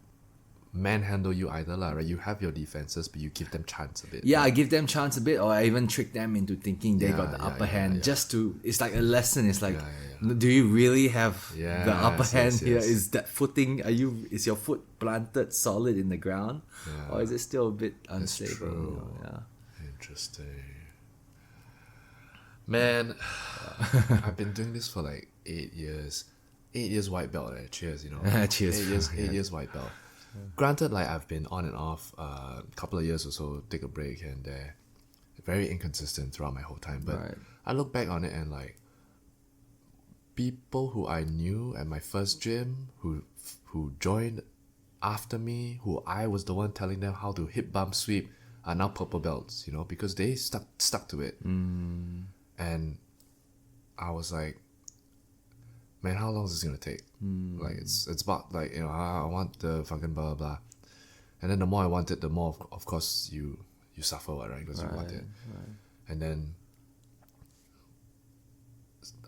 manhandle you either lah, right? You have your defenses, but you give them chance a bit. I give them chance a bit, or I even trick them into thinking they got the upper hand, just to, it's like a lesson. It's like, do you really have the upper hand here? Is that footing, is your foot planted solid in the ground, or is it still a bit unstable? Interesting, man. I've been doing this for like 8 years. 8 years white belt, cheers, Cheers. 8 years white belt. Granted, like I've been on and off a couple of years or so, take a break here and there. Very inconsistent throughout my whole time. But I look back on it and like people who I knew at my first gym, who joined after me, who I was the one telling them how to hip bump sweep, are now purple belts, because they stuck to it. And I was like, man, how long is this gonna take? Like it's about like, I want the fucking blah blah. And then the more I want it, the more of course you suffer, right? Because you want it. And then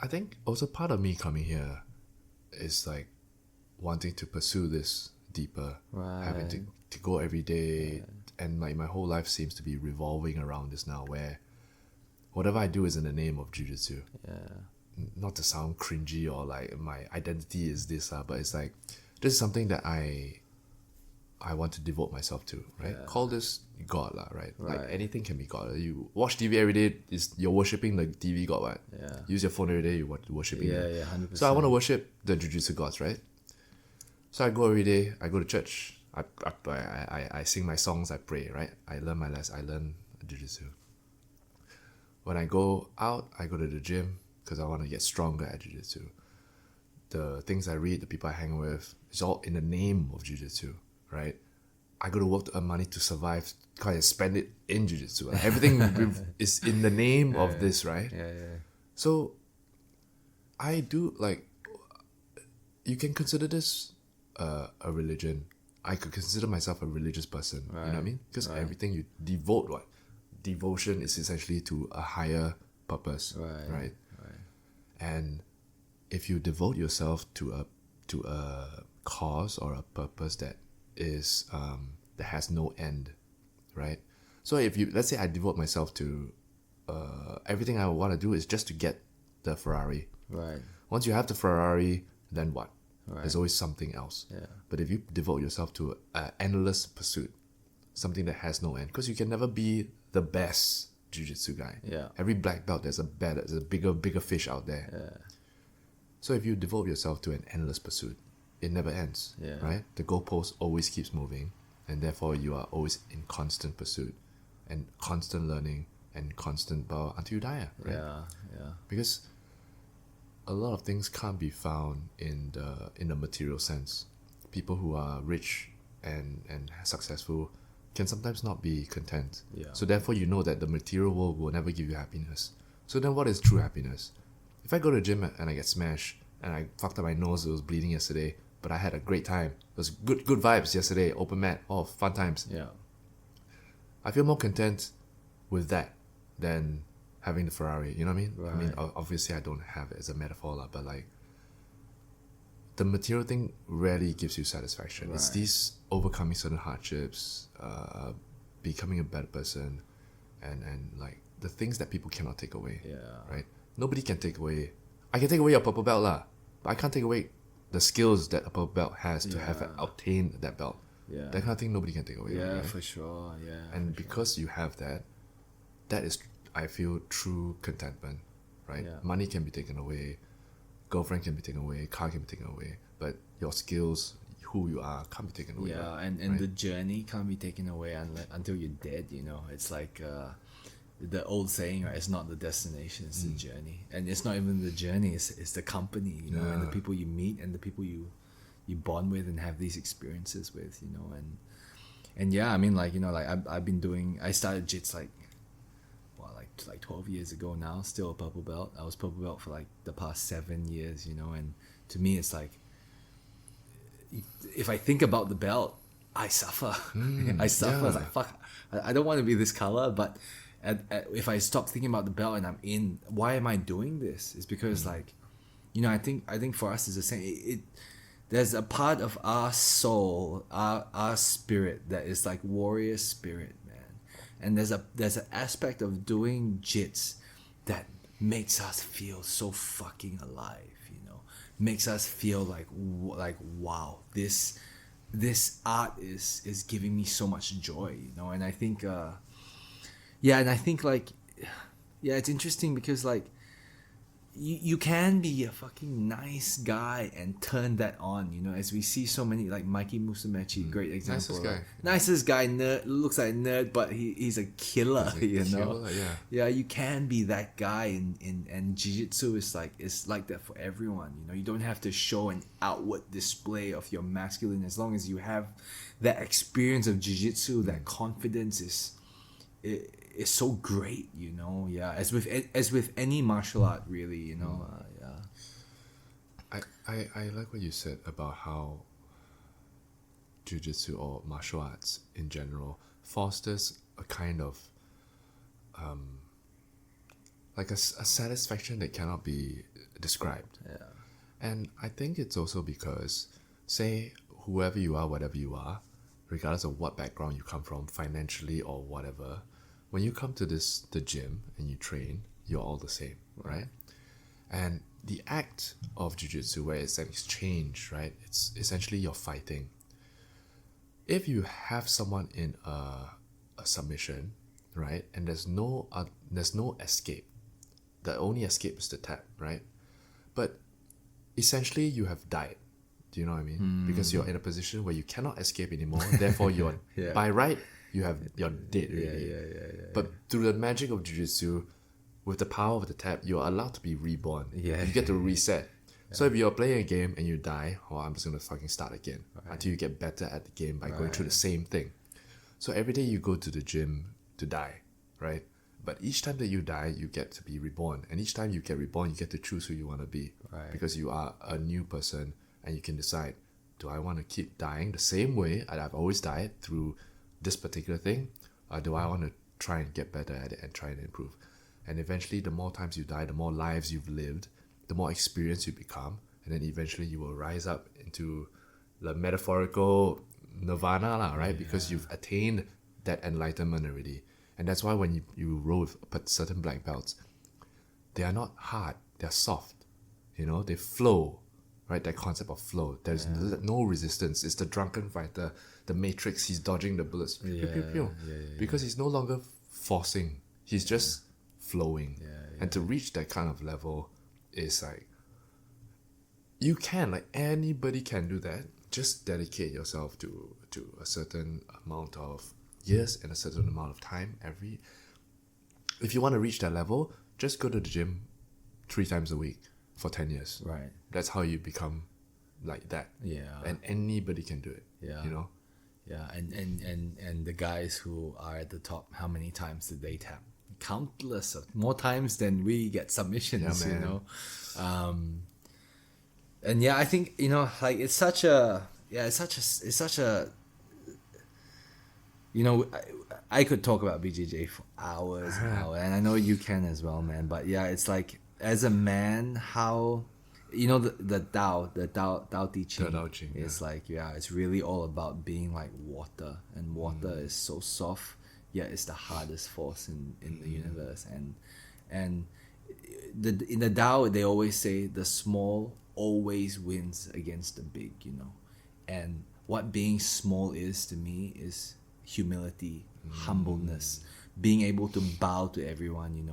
I think also part of me coming here is like wanting to pursue this deeper, having to go every day, and like my whole life seems to be revolving around this now, where whatever I do is in the name of Jiu-Jitsu. Not to sound cringy or like my identity is this, but it's like this is something that I want to devote myself to, right? Yeah. Call this God lah, right? Like Right. anything can be God. You watch TV every day, you're worshipping the TV God, right? Yeah. Use your phone every day, you're worshipping Yeah, it. yeah, 100%. So I want to worship the Jiu-Jitsu gods, right? So I go every day, I go to church, I sing my songs, I pray, right? I learn I learn Jiu-Jitsu. When I go out, I go to the gym because I want to get stronger at Jiu-Jitsu. The things I read, the people I hang with, it's all in the name of Jiu-Jitsu, right? I go to work to earn money to survive, kind of spend it in Jiu-Jitsu. Like everything is in the name of this, right? Yeah, yeah. So I do, like, you can consider this a religion. I could consider myself a religious person. You know what I mean? Because everything you devote, what? Devotion is essentially to a higher purpose, right? And if you devote yourself to a cause or a purpose that is that has no end, right? So if you, let's say I devote myself to everything I want to do is just to get the Ferrari. Right. Once you have the Ferrari, then what? Right. There's always something else. Yeah. But if you devote yourself to an endless pursuit, something that has no end, because you can never be the best jiu-jitsu guy. Yeah. Every black belt, there's a bigger fish out there. Yeah. So if you devote yourself to an endless pursuit, it never ends, Yeah. right? The goalpost always keeps moving, and therefore you are always in constant pursuit and constant learning and constant power until you die, right? Yeah. Yeah. Because a lot of things can't be found in the material sense. People who are rich and successful can sometimes not be content. Yeah. So therefore you know that the material world will never give you happiness. So then what is true happiness? If I go to the gym and I get smashed and I fucked up my nose, it was bleeding yesterday, but I had a great time. It was good vibes yesterday, open mat, oh, fun times. Yeah. I feel more content with that than having the Ferrari, you know what I mean? I mean, Right. obviously I don't have it as a metaphor, lah, but like, the material thing rarely gives you satisfaction. It's Right. these overcoming certain hardships, becoming a better person, and like the things that people cannot take away, Yeah. right? Nobody can take away. I can take away your purple belt, lah, but I can't take away the skills that a purple belt has to have Yeah. obtained that belt. Yeah. That kind of thing nobody can take away. Yeah, right? for sure. Yeah. And because you have that, that is, I feel, true contentment, right? Yeah. Money can be taken away, girlfriend can be taken away, car can be taken away, but your skills, who you are, can't be taken away. Yeah, right? and the journey can't be taken away until you're dead, you know. It's like the old saying, right? It's not the destination, it's the journey. And it's not even the journey, it's the company, you know, and the people you meet and the people you bond with and have these experiences with, you know. And yeah, I mean, like, you know, like I started jits like 12 years ago now, still a purple belt. I was purple belt for like the past 7 years, you know, and to me it's like, if I think about the belt, I suffer. I suffer. yeah. It's like, fuck, I don't want to be this color, but if I stop thinking about the belt and I'm in, why am I doing this? It's because like, you know, I think for us it's the same. There's a part of our soul, our spirit that is like warrior spirit, man. And there's an aspect of doing jits that makes us feel so fucking alive, you know. Makes us feel like wow, this art is giving me so much joy, you know. And I think it's interesting because like you can be a fucking nice guy and turn that on, you know, as we see so many, like Mikey Musumeci, great example. Nicest guy. Nicest guy, nerd, looks like a nerd, but he's a killer, He's a you know. killer, yeah. Yeah, you can be that guy and jiu-jitsu is like that for everyone, you know. You don't have to show an outward display of your masculine as long as you have that experience of jiu-jitsu, that confidence is so great, you know. Yeah, as with any martial art, really, you know. Yeah. I like what you said about how jiu-jitsu or martial arts in general fosters a kind of like a satisfaction that cannot be described. Yeah. And I think it's also because, say, whoever you are, whatever you are, regardless of what background you come from, financially or whatever, when you come to the gym and you train, you're all the same, right? And the act of jiu-jitsu, where it's an exchange, right? It's essentially you're fighting. If you have someone in a submission, right, and there's no escape, the only escape is the tap, right? But essentially you have died. Do you know what I mean? Because you're in a position where you cannot escape anymore. Therefore, you're by right you're dead already. But through the magic of jiu-jitsu, with the power of the tap, you're allowed to be reborn. You get to reset. So if you're playing a game and you die, I'm just gonna fucking start again until you get better at the game by going through the same thing. So every day you go to the gym to die, right? But each time that you die, you get to be reborn. And each time you get reborn, you get to choose who you want to be. Because you are a new person and you can decide, do I want to keep dying the same way that I've always died through this particular thing? Or do I want to try and get better at it and try and improve? And eventually, the more times you die, the more lives you've lived, the more experience you become. And then eventually you will rise up into the metaphorical nirvana, right? Because you've attained that enlightenment already. And that's why when you roll with certain black belts, they are not hard, they're soft. They flow, right? That concept of flow. There's no resistance. It's the drunken fighter, the Matrix, he's dodging the bullets. Pew, pew, pew. Because he's no longer forcing, he's just flowing. And to reach that kind of level is like, you can, like anybody can do that. Just dedicate yourself to a certain amount of years and a certain amount of time if you want to reach that level, just go to the gym 3 times a week for 10 years. Right. That's how you become like that. And anybody can do it. And the guys who are at the top, how many times did they tap? Countless, more times than we get submissions. And I think like it's such a I could talk about BJJ for hours and hours, and I know you can as well, man. But it's like, as a man, how the Tao Te Ching. It's like it's really all about being like water, and water is so soft, yet it's the hardest force in the universe. And in the Tao, they always say the small always wins against the big. And what being small is to me is humility, humbleness, being able to bow to everyone,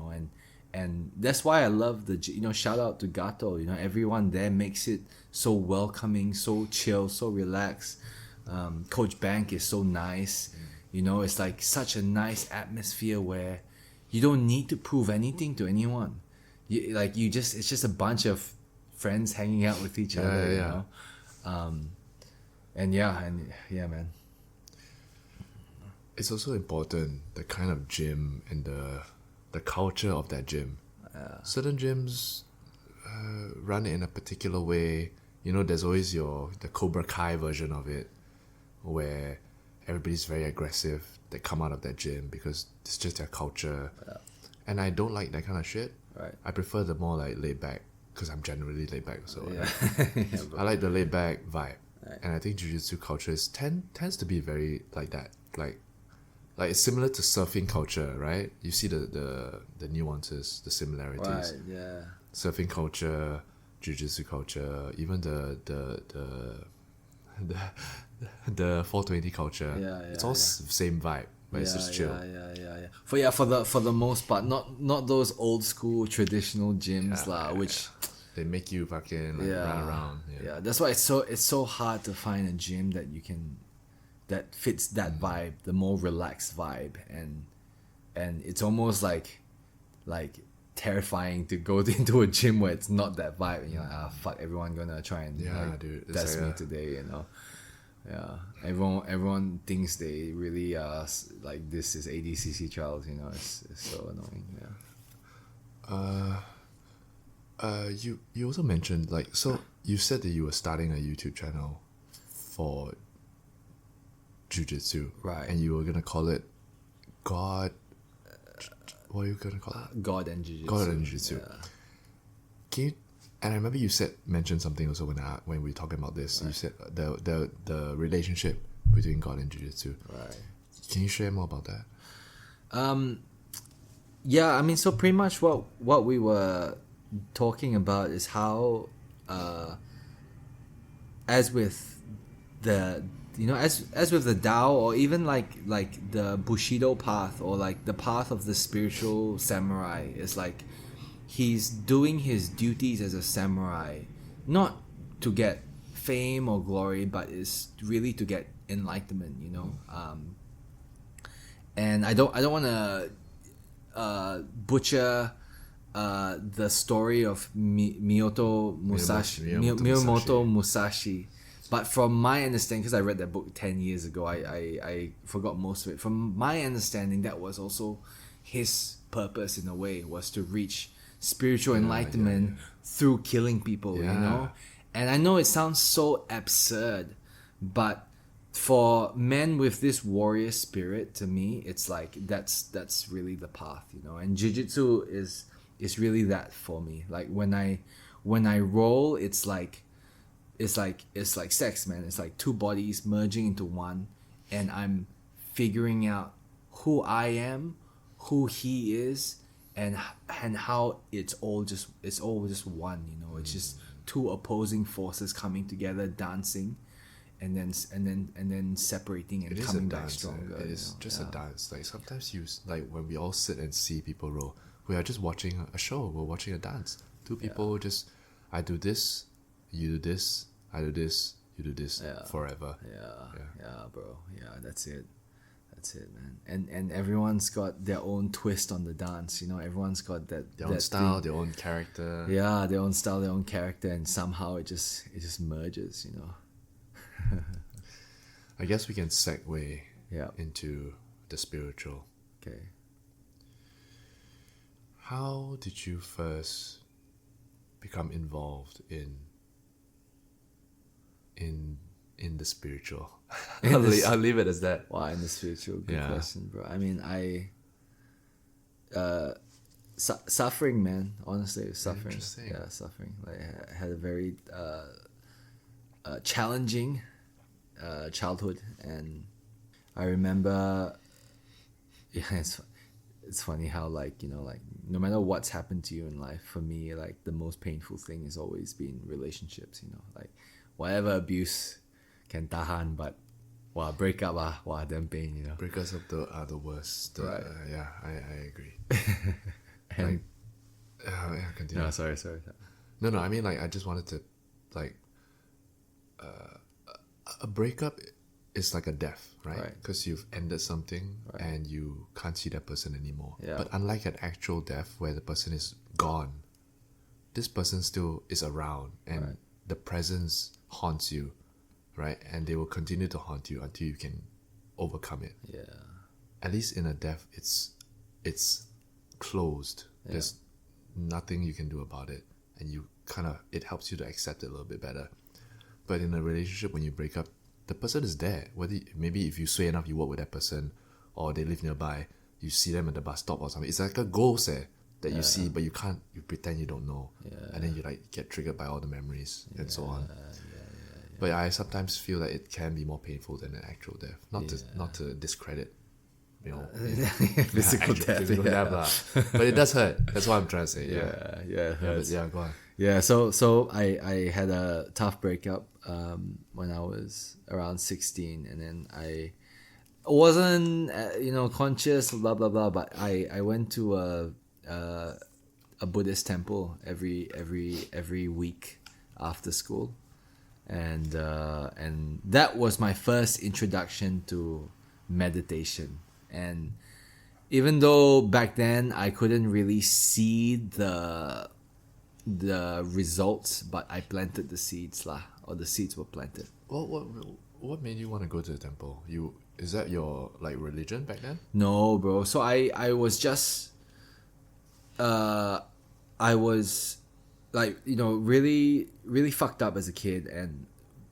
and that's why I love shout out to Gato, everyone there makes it so welcoming, so chill, so relaxed. Coach Bank is so nice, it's like such a nice atmosphere where you don't need to prove anything to anyone. It's just a bunch of friends hanging out with each other, man. It's also important, the kind of gym and the culture of that gym. Certain gyms run it in a particular way. There's always the Cobra Kai version of it, where everybody's very aggressive. They come out of that gym because it's just their culture. And I don't like that kind of shit. I prefer the more like laid back, because I'm generally laid back. So I like the laid back vibe. And I think jiu-jitsu culture tends to be very like that. Like it's similar to surfing culture, right? You see the nuances, the similarities. Surfing culture, jiu-jitsu culture, even the 420 culture. It's all same vibe, but it's just chill. For the most part, not those old school traditional gyms which they make you fucking run around. That's why it's so hard to find a gym that fits that vibe, the more relaxed vibe, and it's almost like terrifying to go into a gym where it's not that vibe, and you're like, fuck, everyone gonna try and test me today, everyone thinks they really like this is ADCC trials, it's so annoying. You also mentioned, so you said that you were starting a YouTube channel for jiu-jitsu, right? And you were gonna call it God. What are you gonna call it? God and Jiu-Jitsu. God and Jiu-Jitsu. Can you? And I remember you mentioned something also when we were talking about this. Right. You said the relationship between God and Jiu-Jitsu. Right. Can you share more about that? So pretty much what we were talking about is how, as with the as with the Tao, or even like the Bushido path, or like the path of the spiritual samurai, is like he's doing his duties as a samurai, not to get fame or glory, but is really to get enlightenment, and I don't want to butcher the story of Miyamoto Musashi. But from my understanding, because I read that book 10 years ago, I forgot most of it. From my understanding, that was also his purpose in a way, was to reach spiritual enlightenment through killing people, And I know it sounds so absurd, but for men with this warrior spirit, to me, it's like that's really the path, And Jiu-Jitsu is really that for me. Like when I roll, it's like sex, man. It's like two bodies merging into one, and I'm figuring out who I am, who he is, and how it's all just one, It's just two opposing forces coming together, dancing, and then separating and coming back stronger. It is just a dance. Like sometimes like when we all sit and see people roll, we are just watching a show. We're watching a dance. Two people just, I do this, you do this, I do this, you do this, forever. Yeah, bro. Yeah, that's it, man. And everyone's got their own twist on the dance. Everyone's got their own style, their own character. Yeah, their own style, their own character, and somehow it just merges. I guess we can segue Yeah. into the spiritual. Okay. How did you first become involved in the spiritual? I'll leave it as that. Wow, in the spiritual, good question, bro. I mean, suffering, man. Honestly, suffering. Interesting. Yeah, suffering. Like I had a very challenging childhood, and I remember. Yeah, it's funny how like no matter what's happened to you in life, for me, like the most painful thing has always been relationships. Like whatever abuse can tahan, but breakup damn pain. Breakups are the worst. Right. I agree. And continue. no, sorry. No, I mean, like, I just wanted to, like, a breakup is like a death, right? Because you've ended something and you can't see that person anymore. Yeah. But unlike an actual death where the person is gone, this person still is around, and the presence haunts you, right? And they will continue to haunt you until you can overcome it. Yeah. At least in a death, it's closed. Yeah. There's nothing you can do about it, and it helps you to accept it a little bit better. But in a relationship, when you break up, the person is there. Maybe if you sway enough, you work with that person, or they live nearby, you see them at the bus stop or something. It's like a ghost that you see, but you can't. You pretend you don't know, and then you like get triggered by all the memories and so on. But I sometimes feel that it can be more painful than an actual death. Not to discredit, physical death. But it does hurt. That's what I'm trying to say. It hurts. Go on. Yeah, so I had a tough breakup when I was around 16, and then I wasn't conscious, blah blah blah, but I went to a Buddhist temple every week after school, and that was my first introduction to meditation. And even though back then I couldn't really see the results, but I planted the seeds or the seeds were planted. What made you want to go to the temple? Is that your like religion back then? No, bro. So I was just I was like really really fucked up as a kid, and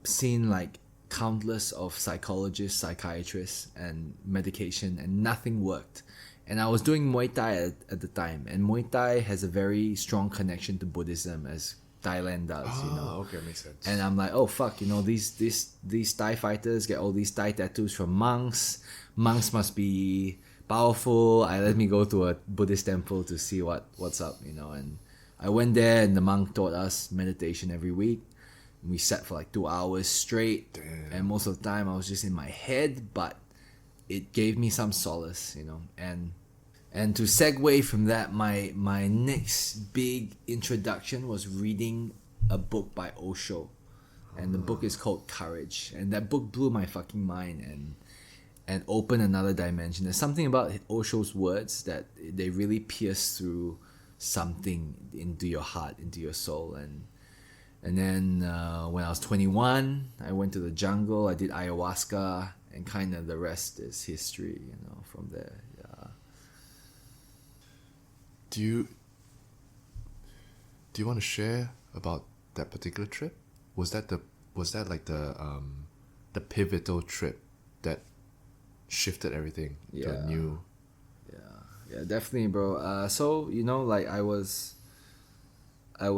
seen like countless of psychologists, psychiatrists, and medication, and nothing worked. And I was doing Muay Thai at the time, and Muay Thai has a very strong connection to Buddhism, as Thailand does. Okay, makes sense. And I'm like, oh fuck, these Thai fighters get all these Thai tattoos from monks. Monks must be powerful. Let me go to a Buddhist temple to see what's up, And I went there and the monk taught us meditation every week. We sat for like 2 hours straight. Damn. And most of the time I was just in my head, but it gave me some solace, you know. And to segue from that, my next big introduction was reading a book by Osho. And the book is called Courage. And that book blew my fucking mind and opened another dimension. There's something about Osho's words that they really pierce through something into your heart, into your soul. And then when I was 21, I went to the jungle, I did ayahuasca, and kind of the rest is history, you know, from there. Yeah. Do you want to share about that particular trip? Was that like the pivotal trip that shifted everything to a new? Yeah, definitely, bro. So you know, like I was a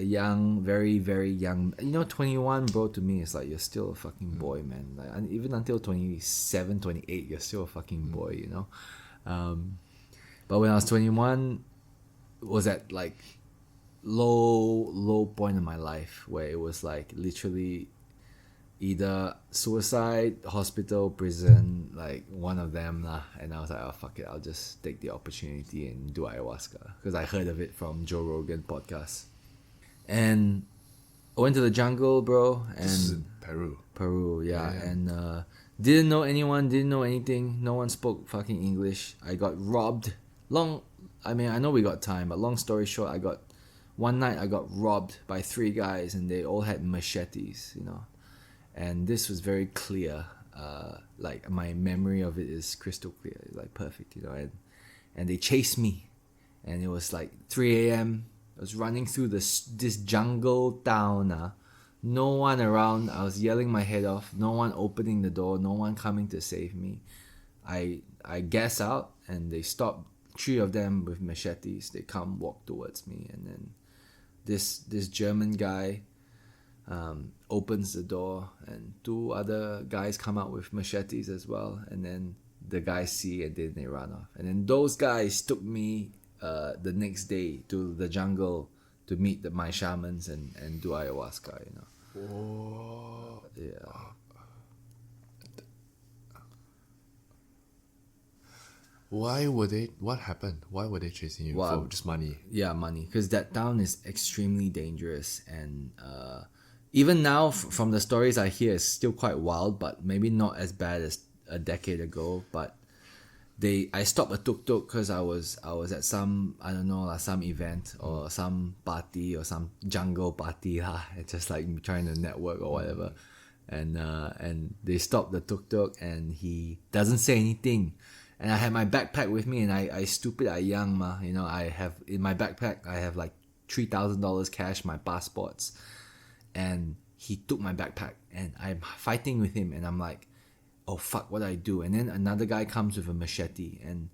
young, very, very young. You know, 21, bro. To me, it's like you're still a fucking boy, man. Like, and even until 27, 28, you're still a fucking boy. You know. But when I was 21, was at like low point in my life where it was like literally either suicide, hospital, prison, like one of them lah. And I was like, oh fuck it, I'll just take the opportunity and do ayahuasca because I heard of it from Joe Rogan podcast. And I went to the jungle, bro, and This is in Peru. yeah. Yeah. And didn't know anyone, didn't know anything. No one spoke fucking English. I got robbed. I know we got time, but long story short, one night I got robbed by 3 guys and they all had machetes, you know. And this was very clear. Like my memory of it is crystal clear, like perfect, you know. And they chased me, and it was like 3 a.m. I was running through this jungle town. No one around. I was yelling my head off. No one opening the door. No one coming to save me. I gas out, and they stopped. 3 of them with machetes. They come walk towards me, and then this German guy opens the door, and 2 other guys come out with machetes as well, and then the guys see, and then they run off. And then those guys took me the next day to the jungle to meet my shamans and do ayahuasca, you know. Whoa. Yeah. What happened? Why were they chasing you? Well, For just money? Yeah, money. Because that town is extremely dangerous. And even now, from the stories I hear, it's still quite wild, but maybe not as bad as a decade ago. But I stopped a tuk-tuk because I was at some, I don't know, some event or some party or some jungle party. Just like trying to network or whatever. And they stopped the tuk-tuk and he doesn't say anything. And I had my backpack with me, and I young ma, you know, I have in my backpack I have like $3,000 cash, my passports, and he took my backpack, and I'm fighting with him, and I'm like, oh fuck, what do I do? And then another guy comes with a machete, and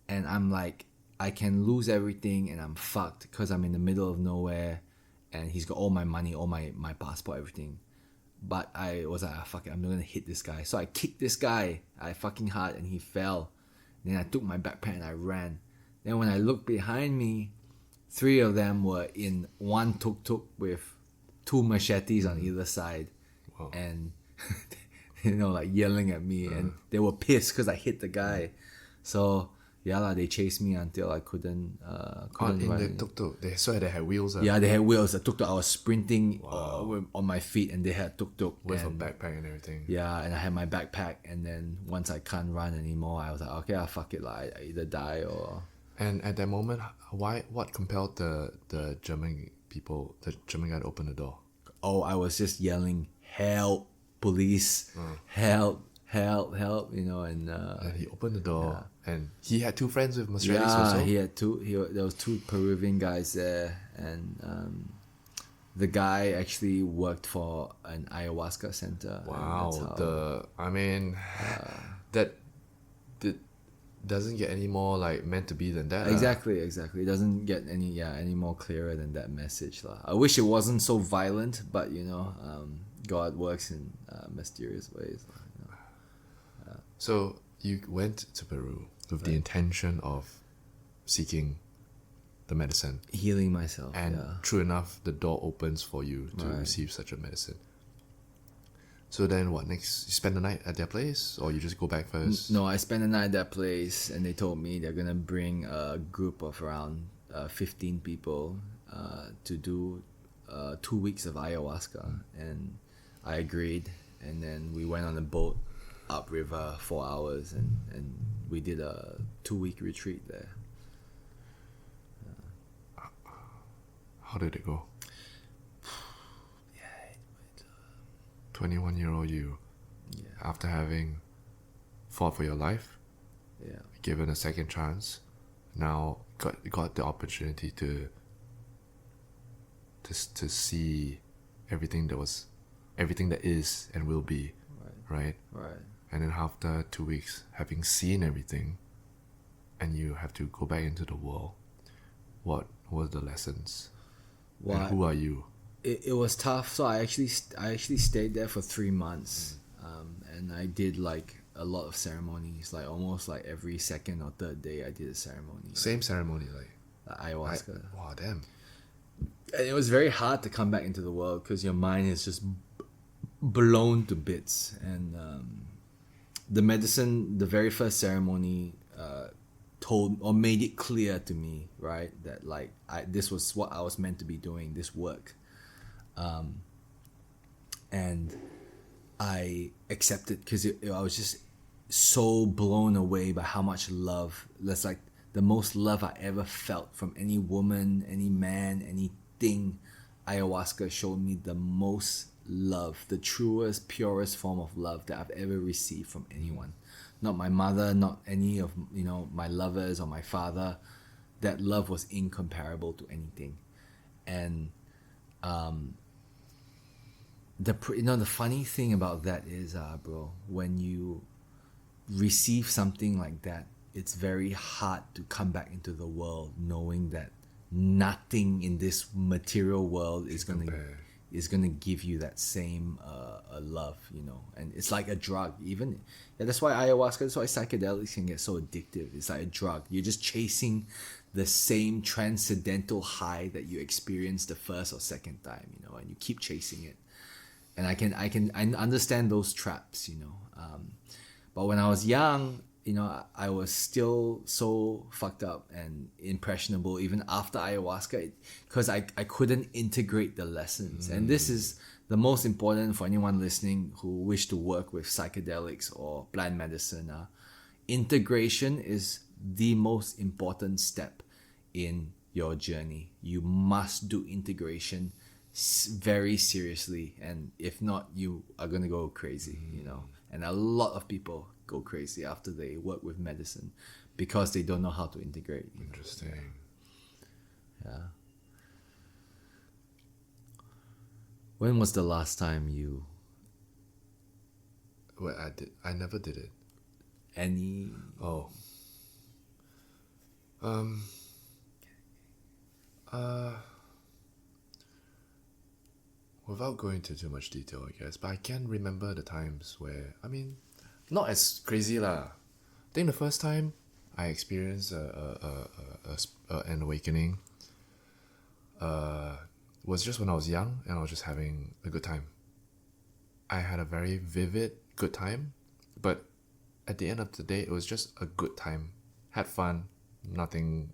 I'm like, I can lose everything, and I'm fucked because I'm in the middle of nowhere, and he's got all my money, all my passport, everything. But I was like, fuck it, I'm not gonna hit this guy. So I kicked this guy, fucking hard, and he fell. Then I took my backpack and I ran. Then when I looked behind me, 3 of them were in one tuk-tuk with 2 machetes on either side. Wow. And, you know, like yelling at me. And they were pissed because I hit the guy. So, yeah, they chased me until I couldn't In run. the tuk-tuk. They had wheels. Yeah, they had wheels. The tuk-tuk, I was sprinting on my feet, and they had tuk-tuk. With a backpack and everything. Yeah, and I had my backpack, and then once I can't run anymore, I was like, okay, fuck it, like I either die or. And at that moment, what compelled the German people, the German guy to open the door? Oh, I was just yelling, help, police, help, you know, and he opened the door, and he had 2 friends with machetes yeah, also. he had 2. There was 2 Peruvian guys there, and the guy actually worked for an ayahuasca center. Wow, that doesn't get any more like meant to be than that. Exactly. It doesn't get any more clearer than that message lah. I wish it wasn't so violent, but you know, God works in mysterious ways. You know? So you went to Peru with the intention of seeking the medicine. Healing myself. And yeah. true enough, the door opens for you to Right. receive such a medicine. So then what next? You spend the night at their place, or you just go back first? No, I spent the night at that place, and they told me they're gonna bring a group of around 15 people to do 2 weeks of ayahuasca, and I agreed. And then we went on a boat upriver 4 hours, and we did a 2-week retreat there. How did it go? 21-year-old you, Yeah, after having fought for your life, yeah, given a second chance, now got the opportunity to see everything that is and will be, right? right. And then after 2 weeks, having seen everything, and you have to go back into the world, what were the lessons? Why? And who are you? It was tough. So I actually stayed there for 3 months, and I did like a lot of ceremonies. Like almost like every second or third day, I did a ceremony. Same ceremony, like Ayahuasca. wow, damn. And it was very hard to come back into the world because your mind is just blown to bits. And the medicine, the very first ceremony, told or made it clear to me, right, that like this was what I was meant to be doing, this work. And I accepted because I was just so blown away by how much love. That's like the most love I ever felt from any woman, any man, anything. Ayahuasca showed me the most love, the truest, purest form of love that I've ever received from anyone. Not my mother, not any of my lovers or my father. That love was incomparable to anything. And the funny thing about that is, bro, when you receive something like that, it's very hard to come back into the world knowing that nothing in this material world is gonna give you that same love, and it's like a drug. Even that's why ayahuasca, that's why psychedelics can get so addictive. It's like a drug. You're just chasing the same transcendental high that you experienced the first or second time, and you keep chasing it. And I understand those traps, but when I was young, I was still so fucked up and impressionable even after ayahuasca, because I couldn't integrate the lessons. And this is the most important for anyone listening who wish to work with psychedelics or plant medicine. Integration is the most important step in your journey. You must do integration very seriously, and if not, you are gonna go crazy. And a lot of people go crazy after they work with medicine because they don't know how to integrate. Interesting. Yeah. When was the last time you Well, I never did it. any Oh. Without going into too much detail, I guess, but I can remember the times where, not as crazy lah. I think the first time I experienced an awakening was just when I was young and I was just having a good time. I had a very vivid good time, but at the end of the day, it was just a good time. Had fun, nothing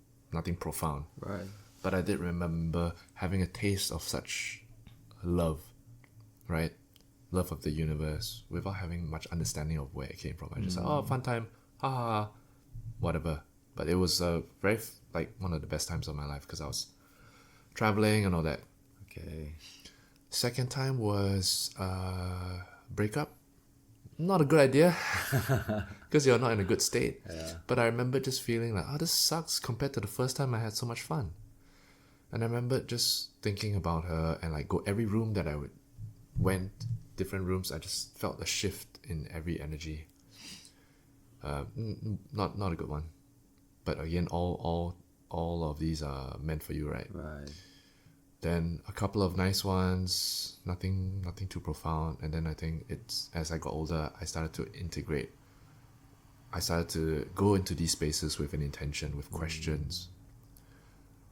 profound. right? But I did remember having a taste of such love, right? Love of the universe, without having much understanding of where it came from. I just said, oh, fun time, ha ha ha, whatever. But it was like one of the best times of my life because I was traveling and all that. Okay. Second time was breakup. Not a good idea because you're not in a good state. Yeah. But I remember just feeling like, oh, this sucks compared to the first time I had so much fun. And I remember just thinking about her and like go every room that I went, different rooms, I just felt a shift in every energy. Not a good one. But again, all of these are meant for you, right? Right. Then a couple of nice ones, nothing too profound. And then I think it's as I got older, I started to integrate. I started to go into these spaces with an intention, with questions.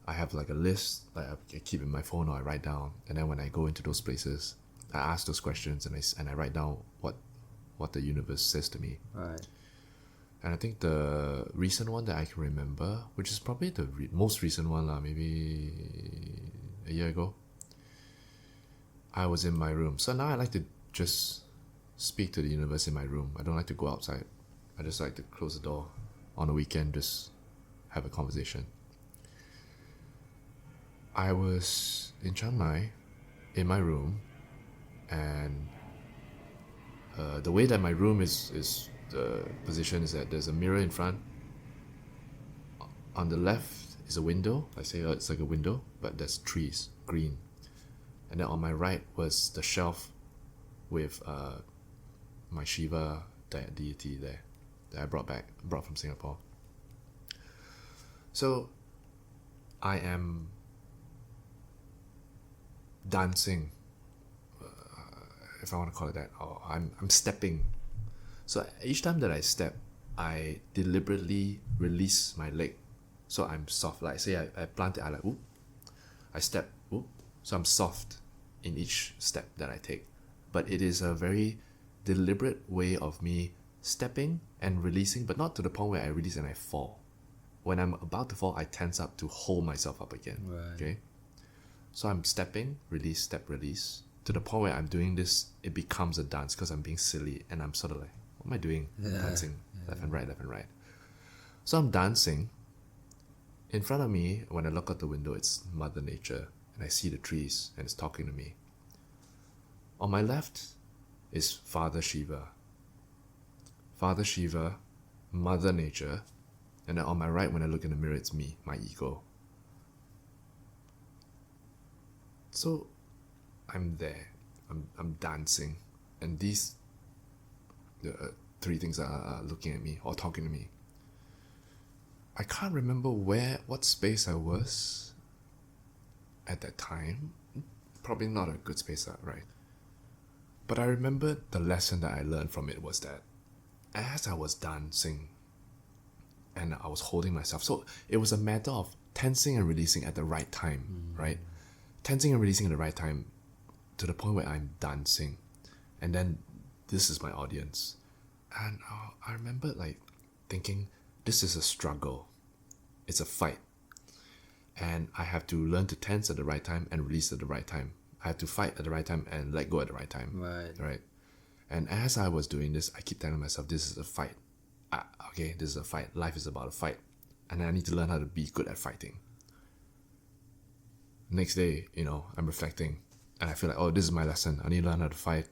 I have like a list like I keep in my phone or I write down, and then when I go into those places, I ask those questions and I write down what the universe says to me. Right. And I think the recent one that I can remember, which is probably the most recent one, maybe a year ago, I was in my room. So now I like to just speak to the universe in my room. I don't like to go outside. I just like to close the door on a weekend, just have a conversation. I was in Chiang Mai, in my room, and the way that my room is the position is that there's a mirror in front. On the left is a window. I say it's like a window, but there's trees, green. And then on my right was the shelf with my Shiva deity there that I brought from Singapore. So I am dancing, if I want to call it that, or I'm stepping. So each time that I step, I deliberately release my leg. So I'm soft. Like say I plant it, I like whoop. I step, whoop. So I'm soft in each step that I take. But it is a very deliberate way of me stepping and releasing, but not to the point where I release and I fall. When I'm about to fall, I tense up to hold myself up again. Right. Okay? So I'm stepping, release, step, release. To the point where I'm doing this, it becomes a dance because I'm being silly and I'm sort of like, what am I doing? Dancing left and right, left and right. So I'm dancing. In front of me, when I look out the window, it's Mother Nature and I see the trees and it's talking to me. On my left is Father Shiva. Father Shiva, Mother Nature, and then on my right, when I look in the mirror, it's me, my ego. So I'm there, I'm dancing, and these three things are looking at me or talking to me. I can't remember what space I was at that time. Probably not a good space, right? But I remember the lesson that I learned from it was that as I was dancing and I was holding myself, so it was a matter of tensing and releasing at the right time, right? Tensing and releasing at the right time to the point where I'm dancing. And then this is my audience. And I remember like thinking, this is a struggle. It's a fight. And I have to learn to tense at the right time and release at the right time. I have to fight at the right time and let go at the right time. Right. And as I was doing this, I keep telling myself, this is a fight. Okay, this is a fight. Life is about a fight. And I need to learn how to be good at fighting. Next day, I'm reflecting. And I feel like, this is my lesson. I need to learn how to fight.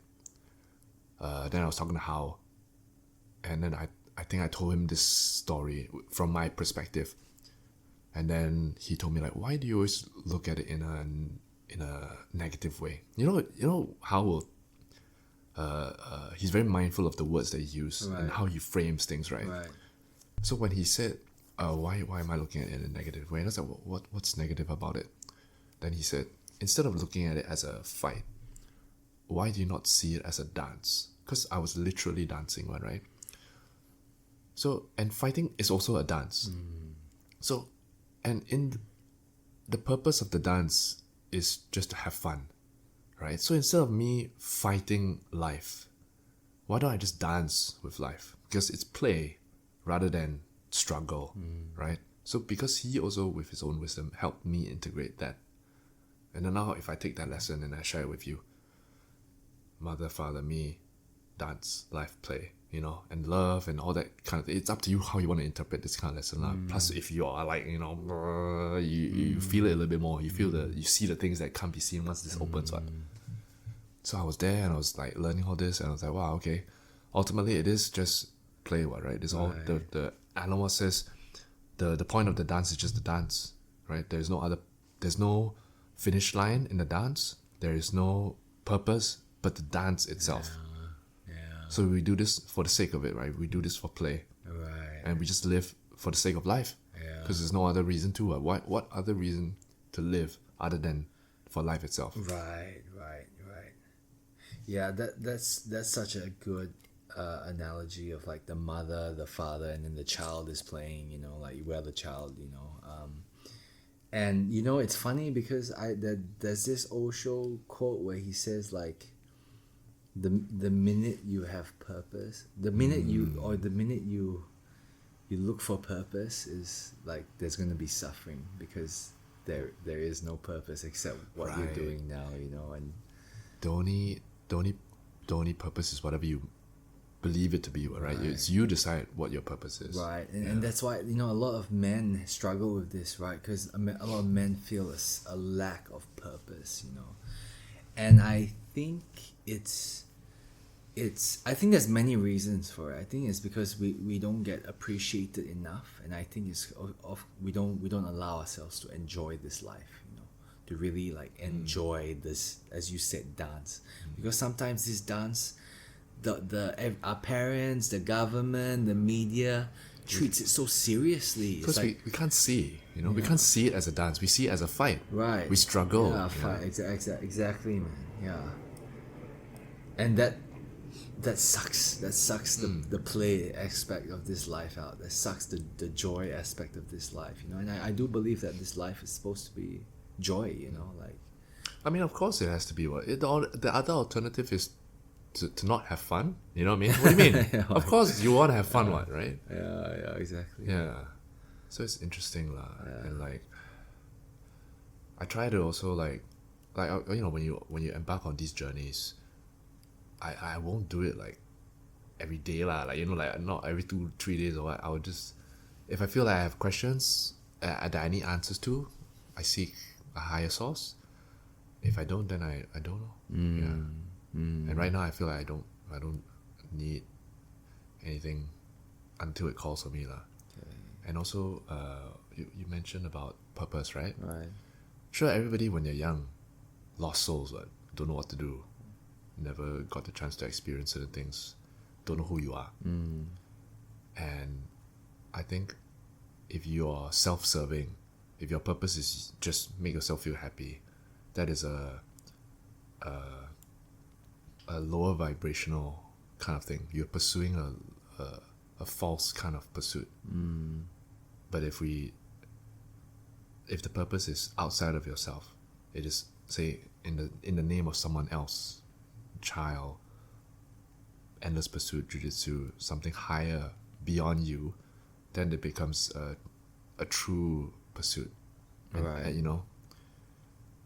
Then I was talking to Hao. And then I think I told him this story from my perspective. And then he told me like, why do you always look at it in a negative way? You know Hao will he's very mindful of the words that he uses and how he frames things, right? So when he said, why am I looking at it in a negative way? And I was like, what's negative about it? Then he said, instead of looking at it as a fight, why do you not see it as a dance? Because I was literally dancing, right? So, and fighting is also a dance. So, and in the purpose of the dance is just to have fun, right? So instead of me fighting life, why don't I just dance with life? Because it's play rather than struggle, right? So because he also, with his own wisdom, helped me integrate that. And then now if I take that lesson and I share it with you, mother, father, me, dance, life, play, and love and all that kind of thing. It's up to you how you want to interpret this kind of lesson. Plus, if you are like, you feel it a little bit more. You feel you see the things that can't be seen once this opens up. So I was there and I was like learning all this and I was like, wow, okay. Ultimately, it is just play, right? It's all the Alan says the point of the dance is just the dance, right? There's no finish line in the dance. There is no purpose but the dance itself. So we do this for the sake of it, right? We do this for play. And we just live for the sake of life. Because there's no other reason to. What other reason to live other than for life itself? Right. Yeah, that's such a good analogy of like the mother, the father, and then the child is playing, like we're the child, And you know, it's funny because there's this Osho quote where he says like, the minute you have purpose, the minute you look for purpose is like there's gonna be suffering because there is no purpose except what you're Right. doing now, you know. And the only purpose is whatever you believe it to be, right? It's you decide what your purpose is. right, and that's why, you know, a lot of men struggle with this, right? Because a lot of men feel a lack of purpose, you know. And I think I think there's many reasons for it. I think it's because we don't get appreciated enough, and I think it's we don't allow ourselves to enjoy this life, you know, to really like enjoy this, as you said, dance. Because sometimes this dance, our parents, the government, the media treats it so seriously. It's Because like, we can't see, you know, we can't see it as a dance. We see it as a fight. right, We struggle. yeah, you fight, know. exactly, man, yeah. And that sucks. That sucks the play aspect of this life out. That sucks the joy aspect of this life, you know. And I do believe that this life is supposed to be joy, you know, like, I mean, of course it has to be what the other alternative is to not have fun. You know what I mean? What do you mean? Yeah, Of course you want to have fun, what, right? yeah, exactly. Yeah. So it's interesting lah. And like I try to also like you know, when you embark on these journeys, I won't do it like every day lah. Like, you know, like not every 2-3 days or what. I would just, if I feel like I have questions that I need answers to, I seek a higher source. If I don't, then I don't know. Yeah. And right now I feel like I don't need anything until it calls for me lah. And also you mentioned about purpose, right? Right. Sure, everybody when they're young, lost souls, but don't know what to do, never got the chance to experience certain things, don't know who you are. And I think if you're self-serving, if your purpose is just make yourself feel happy, that is a lower vibrational kind of thing. You're pursuing a false kind of pursuit. But if the purpose is outside of yourself, it is, say, in the name of someone else, child, endless pursuit, Jiu-Jitsu, something higher beyond you, then it becomes a true pursuit. Right. You know?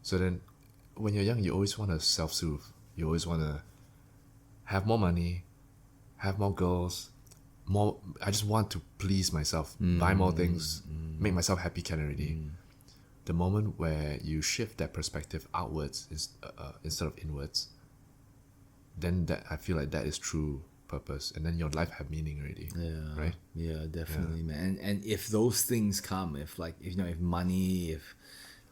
So then, when you're young, you always want to self-soothe. You always want to have more money, have more girls, more. I just want to please myself, buy more things, make myself happy can already. The moment where you shift that perspective outwards instead of inwards, then that I feel like that is true purpose, and then your life have meaning already. Yeah. Right? Yeah, definitely, man. And if those things come, if you know, if money, if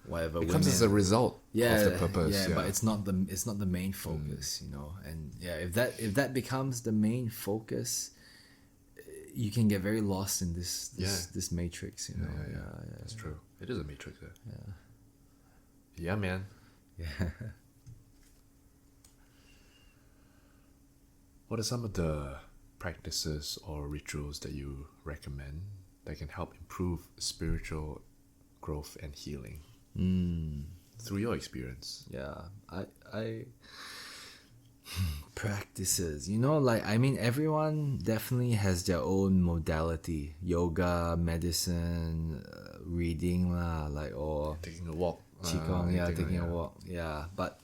whatever, It comes as a result yeah, of the purpose. yeah, but it's not the main focus, you know. And yeah, if that becomes the main focus, you can get very lost in this matrix, you know. Yeah. That's true. It is a matrix there. Yeah, man. Yeah. What are some of the practices or rituals that you recommend that can help improve spiritual growth and healing through your experience? Yeah, I practices, you know, like, I mean, everyone definitely has their own modality: yoga, medicine, reading lah, like, or Taking a walk. qigong, yeah, anything taking like a walk, yeah. But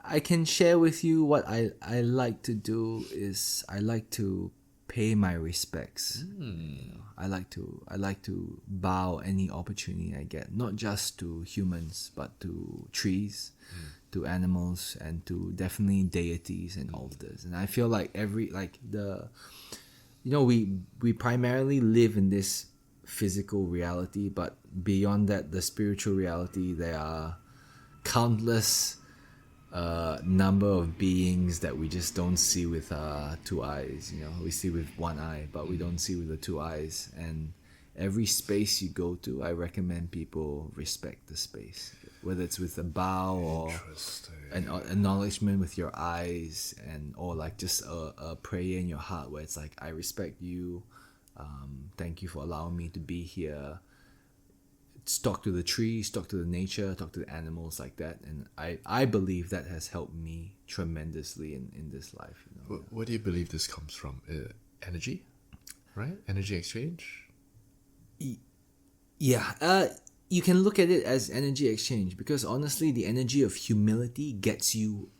I can share with you what I like to do is I like to pay my respects. You know, I like to bow any opportunity I get, not just to humans, but to trees, to animals, and to definitely deities and altars. And I feel like we primarily live in this physical reality, but beyond that, the spiritual reality, there are countless number of beings that we just don't see with our two eyes. You know, we see with one eye, but we don't see with the two eyes. And every space you go to, I recommend people respect the space, whether it's with a bow or an acknowledgement with your eyes, or like just a prayer in your heart where it's like, I respect you, thank you for allowing me to be here, talk to the trees, talk to the nature, talk to the animals like that. And I believe that has helped me tremendously in this life. You know? What do you believe this comes from? Energy, right? Energy exchange. Yeah, you can look at it as energy exchange, because honestly, the energy of humility gets you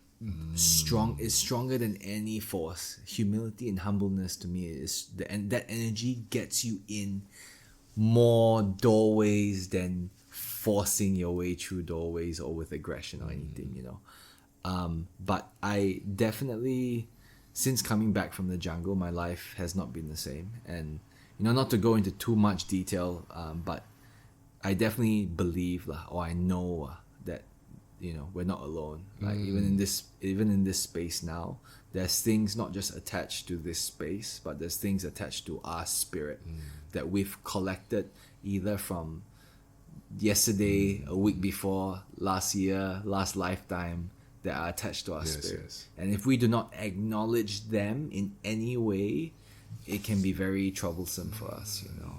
strong. Is stronger than any force. Humility and humbleness to me is that energy gets you in more doorways than forcing your way through doorways or with aggression or anything, you know. But I definitely, since coming back from the jungle, my life has not been the same. And you know, not to go into too much detail, but I definitely believe, or I know that, you know, we're not alone. Like even in this space now, there's things not just attached to this space, but there's things attached to our spirit that we've collected either from yesterday, a week before, last year, last lifetime, that are attached to our spirit. Yes. And if we do not acknowledge them in any way, it can be very troublesome for us, you know.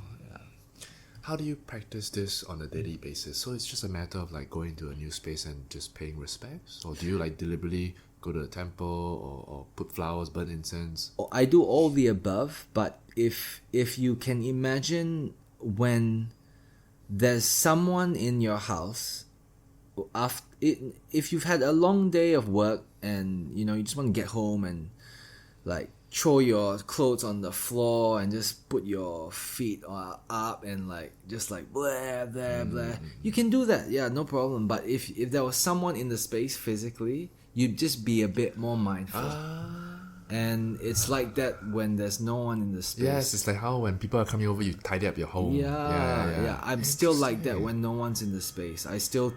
How do you practice this on a daily basis? So it's just a matter of like going to a new space and just paying respects? Or do you like deliberately go to a temple or put flowers, burn incense? I do all the above, but if you can imagine, when there's someone in your house, if you've had a long day of work and you know you just want to get home and like throw your clothes on the floor and just put your feet up and like just like blah blah blah, you can do that, yeah, no problem. But if there was someone in the space physically, you'd just be a bit more mindful. And it's like that when there's no one in the space. Yes, it's like how when people are coming over, you tidy up your home. Yeah. I'm still like that when no one's in the space. I still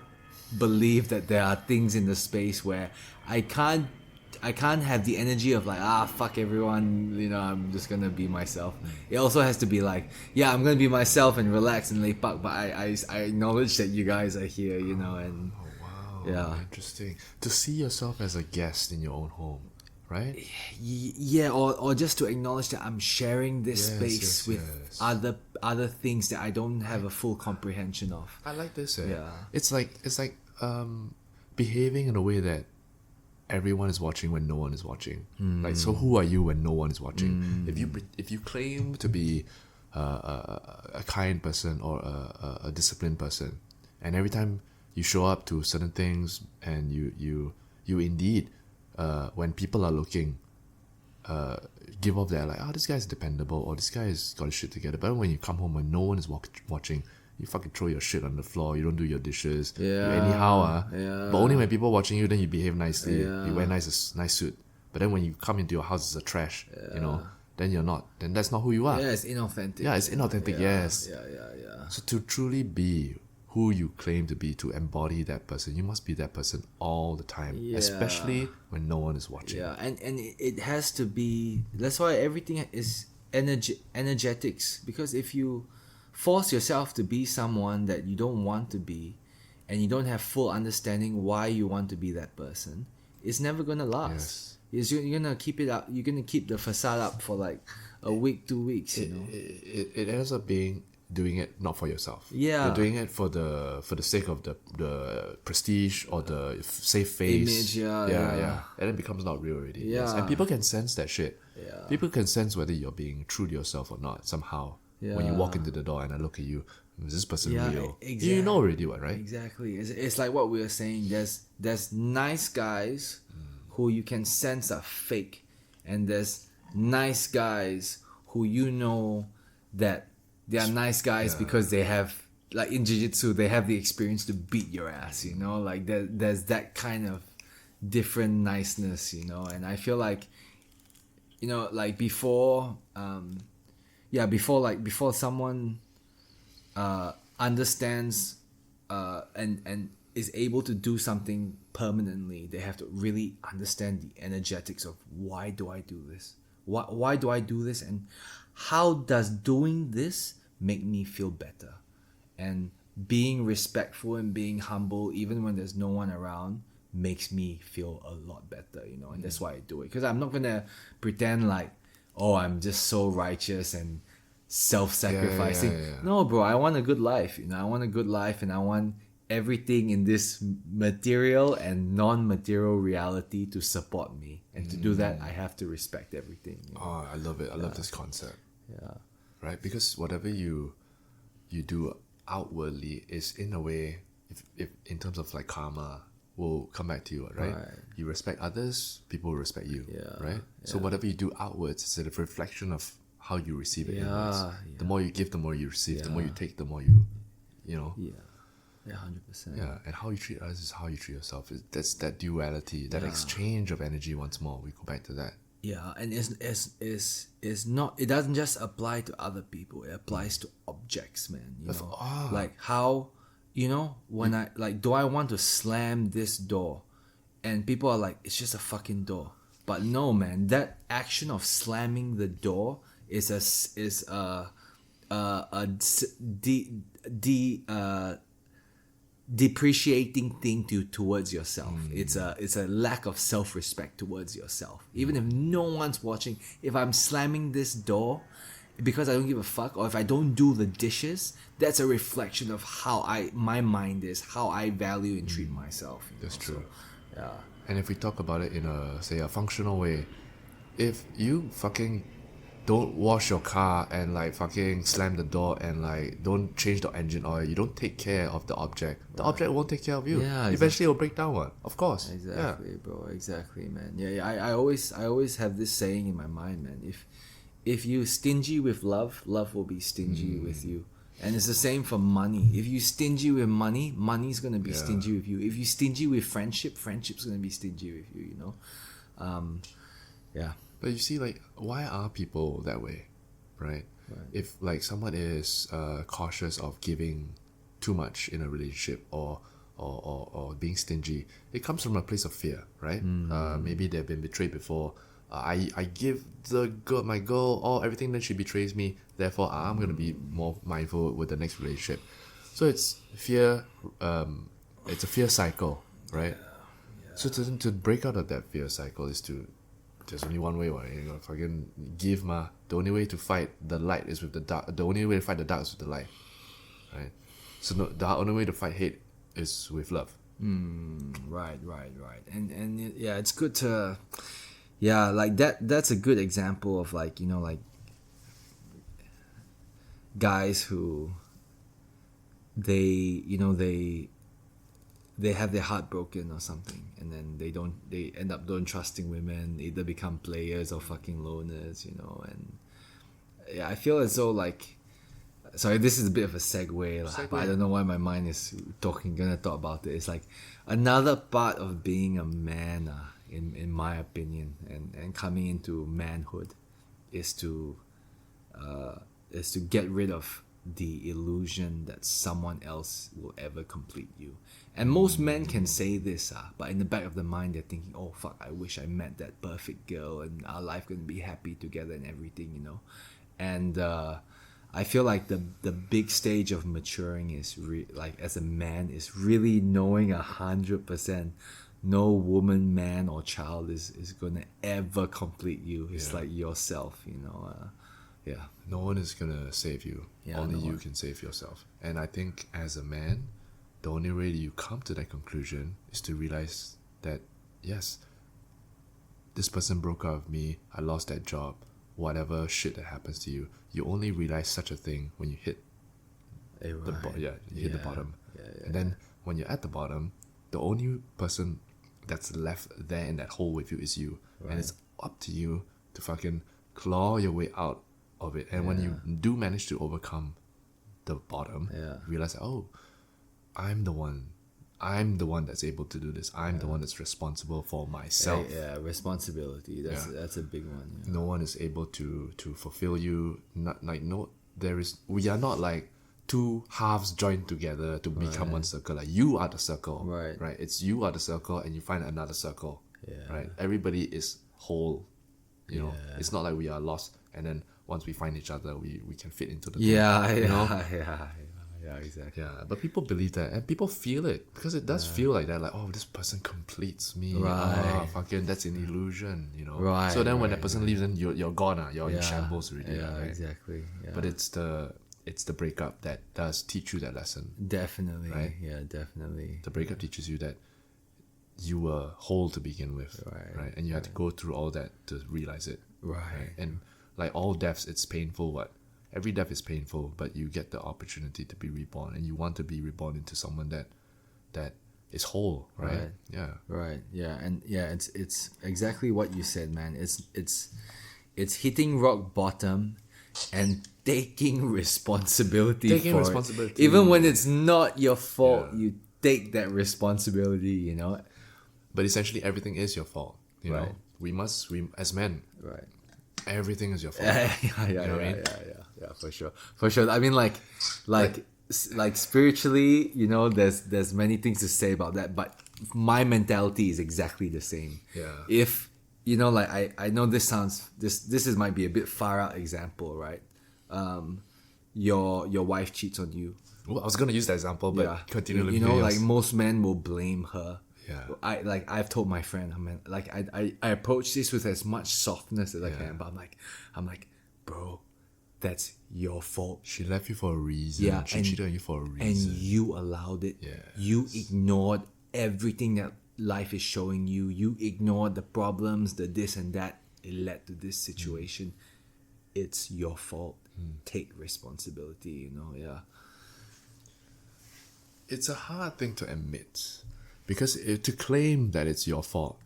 believe that there are things in the space where I can't have the energy of like, fuck everyone, you know, I'm just gonna be myself. It also has to be like, yeah, I'm gonna be myself and relax and lay back, but I acknowledge that you guys are here, you know. And Wow, yeah, interesting. To see yourself as a guest in your own home, right? yeah, or just to acknowledge that I'm sharing this Yes, space with other things that I don't have a full comprehension of. I like this. Yeah. It's like behaving in a way that everyone is watching when no one is watching. Like, so who are you when no one is watching? If you claim to be a kind person or a disciplined person, and every time you show up to certain things and you indeed when people are looking, give off that like, this guy's dependable or this guy's got his shit together. But when you come home when no one is watching, you fucking throw your shit on the floor, you don't do your dishes, you anyhow, but only when people are watching you, then you behave nicely, you wear nice suit. But then when you come into your house, it's a trash, you know, then you're not, then that's not who you are. Yeah, it's inauthentic. Yeah, it's inauthentic. Yes. Yeah. So to truly be who you claim to be, to embody that person, you must be that person all the time, especially when no one is watching. Yeah, and it has to be. That's why everything is energetics. Because if you force yourself to be someone that you don't want to be, and you don't have full understanding why you want to be that person, it's never gonna last. You're gonna keep it up. You're gonna keep the facade up for like a week, 2 weeks. You know, it ends up being doing it not for yourself. Yeah, you're doing it for the sake of the prestige or the safe face. Image, and it becomes not real already. Yeah, yes. And people can sense that shit. Yeah, people can sense whether you're being true to yourself or not somehow. When you walk into the door and I look at you, is this person real? Exactly. You know already what, right? Exactly. It's like what we were saying. There's nice guys who you can sense are fake, and there's nice guys who you know that they are nice guys because they have, like in Jiu-Jitsu, they have the experience to beat your ass, you know? Like there's that kind of different niceness, you know? And I feel like, you know, like before someone understands and is able to do something permanently, they have to really understand the energetics of why do I do this? Why do I do this? And how does doing this make me feel better? And being respectful and being humble, even when there's no one around, makes me feel a lot better, you know? And that's why I do it. Because I'm not going to pretend like, oh, I'm just so righteous and self-sacrificing. Yeah. No, bro, I want a good life. I want a good life, and I want everything in this material and non-material reality to support me. And to do that, I have to respect everything. Oh, I love it. I love this concept. Yeah. Right? Because whatever you do outwardly is in a way, if in terms of like karma, will come back to you, right? You respect others, people will respect you. Right? So whatever you do outwards is a reflection of how you receive it inwards. The more you give, the more you receive. The more you take, the more you know. Yeah, 100%. Yeah, and how you treat others is how you treat yourself. That's that duality, that exchange of energy. Once more, we go back to that. Yeah, and it's not. It doesn't just apply to other people. It applies to objects, man. Like how, when I like, do I want to slam this door? And people are like, it's just a fucking door. But no, man, that action of slamming the door is depreciating thing towards yourself. It's a lack of self-respect towards yourself. Even if no one's watching, if I'm slamming this door because I don't give a fuck, or if I don't do the dishes, that's a reflection of how my mind is, how I value and treat myself. That's true. So, yeah. And if we talk about it in a functional way, if you fucking don't wash your car and like fucking slam the door and like don't change the engine oil, you don't take care of the object, the object won't take care of you. Yeah, eventually it'll break down, what? Of course. Exactly, bro. Exactly, man. Yeah. I always have this saying in my mind, man. If you stingy with love, love will be stingy with you. And it's the same for money. If you stingy with money, money's gonna be stingy with you. If you stingy with friendship, friendship's gonna be stingy with you. Yeah. But you see, like, why are people that way, right? If like someone is cautious of giving too much in a relationship or being stingy, it comes from a place of fear, right? Maybe they've been betrayed before. I give my girl all everything, then she betrays me. Therefore, I'm gonna be more mindful with the next relationship. So it's fear. It's a fear cycle, right? So to break out of that fear cycle is to. There's only one way, right? You gotta fucking give, ma. The only way to fight the light is with the dark. The only way to fight the dark is with the light, right? So the only way to fight hate is with love. Right. And yeah, it's good to, like that. That's a good example of like guys who they have their heart broken or something, and then they end up don't trusting women, either become players or fucking loners, and I feel as though like, sorry, this is a bit of a segue. But I don't know why my mind is gonna talk about it. It's like another part of being a man, in my opinion, and coming into manhood is to get rid of the illusion that someone else will ever complete you. And most men can say this, but in the back of the mind they're thinking, oh fuck, I wish I met that perfect girl and our life gonna be happy together and everything, And I feel like the big stage of maturing is like as a man is really knowing 100% no woman, man or child is gonna ever complete you. It's like yourself, No one is gonna save you. Only you can save yourself. And I think as a man, the only way you come to that conclusion is to realize that yes, this person broke up with me, I lost that job, whatever shit that happens to you, you only realize such a thing when you hit hit the bottom. And then when you're at the bottom, the only person that's left there in that hole with you is you. And it's up to you to fucking claw your way out of it. And when you do manage to overcome the bottom, realize, oh, I'm the one that's able to do this. I'm the one that's responsible for myself. Responsibility. That's a big one. No one is able to fulfill you. We are not like two halves joined together to become one circle. Like you are the circle. Right. It's you are the circle and you find another circle. Right. Everybody is whole. It's not like we are lost and then once we find each other we can fit into the Yeah, exactly. Yeah, but people believe that, and people feel it because it does feel like that. Like, oh, this person completes me. Right. Oh, fucking, that's an illusion, Right, So then when that right, person leaves, then you're gone. You're in Yeah, shambles already. yeah, Right? exactly. Yeah. But it's the breakup that does teach you that lesson. definitely, Right? yeah, definitely. The breakup teaches you that you were whole to begin with, Right, And you had to go through all that to realize it, Right. And like all deaths, it's painful. Every death is painful, but you get the opportunity to be reborn, and you want to be reborn into someone that is whole, right? Right. Yeah, Right. Yeah. And yeah, it's exactly what you said, man. It's hitting rock bottom and taking responsibility Taking for responsibility. it. Even when it's not your fault, Yeah. you take that responsibility, but essentially everything is your fault. Right. We as men, Right. everything is your fault. yeah, You know what I mean? yeah, for sure. I mean, like spiritually, there's many things to say about that, but my mentality is exactly the same. Yeah. If I know this might be a bit far out example, right? Your wife cheats on you. Well, I was gonna use that example, but Yeah. continue. Like most men will blame her. Yeah. I've told my friend, I approach this with as much softness as I Yeah. can, but I'm like, bro, that's your fault. She left you for a reason. Yeah, She and- cheated on you for a And reason. you allowed it. Yes. You ignored everything that life is showing you. You ignored the problems, the this and that. It led to this situation. It's your fault. Take responsibility, Yeah. It's a hard thing to admit, because to claim that it's your fault,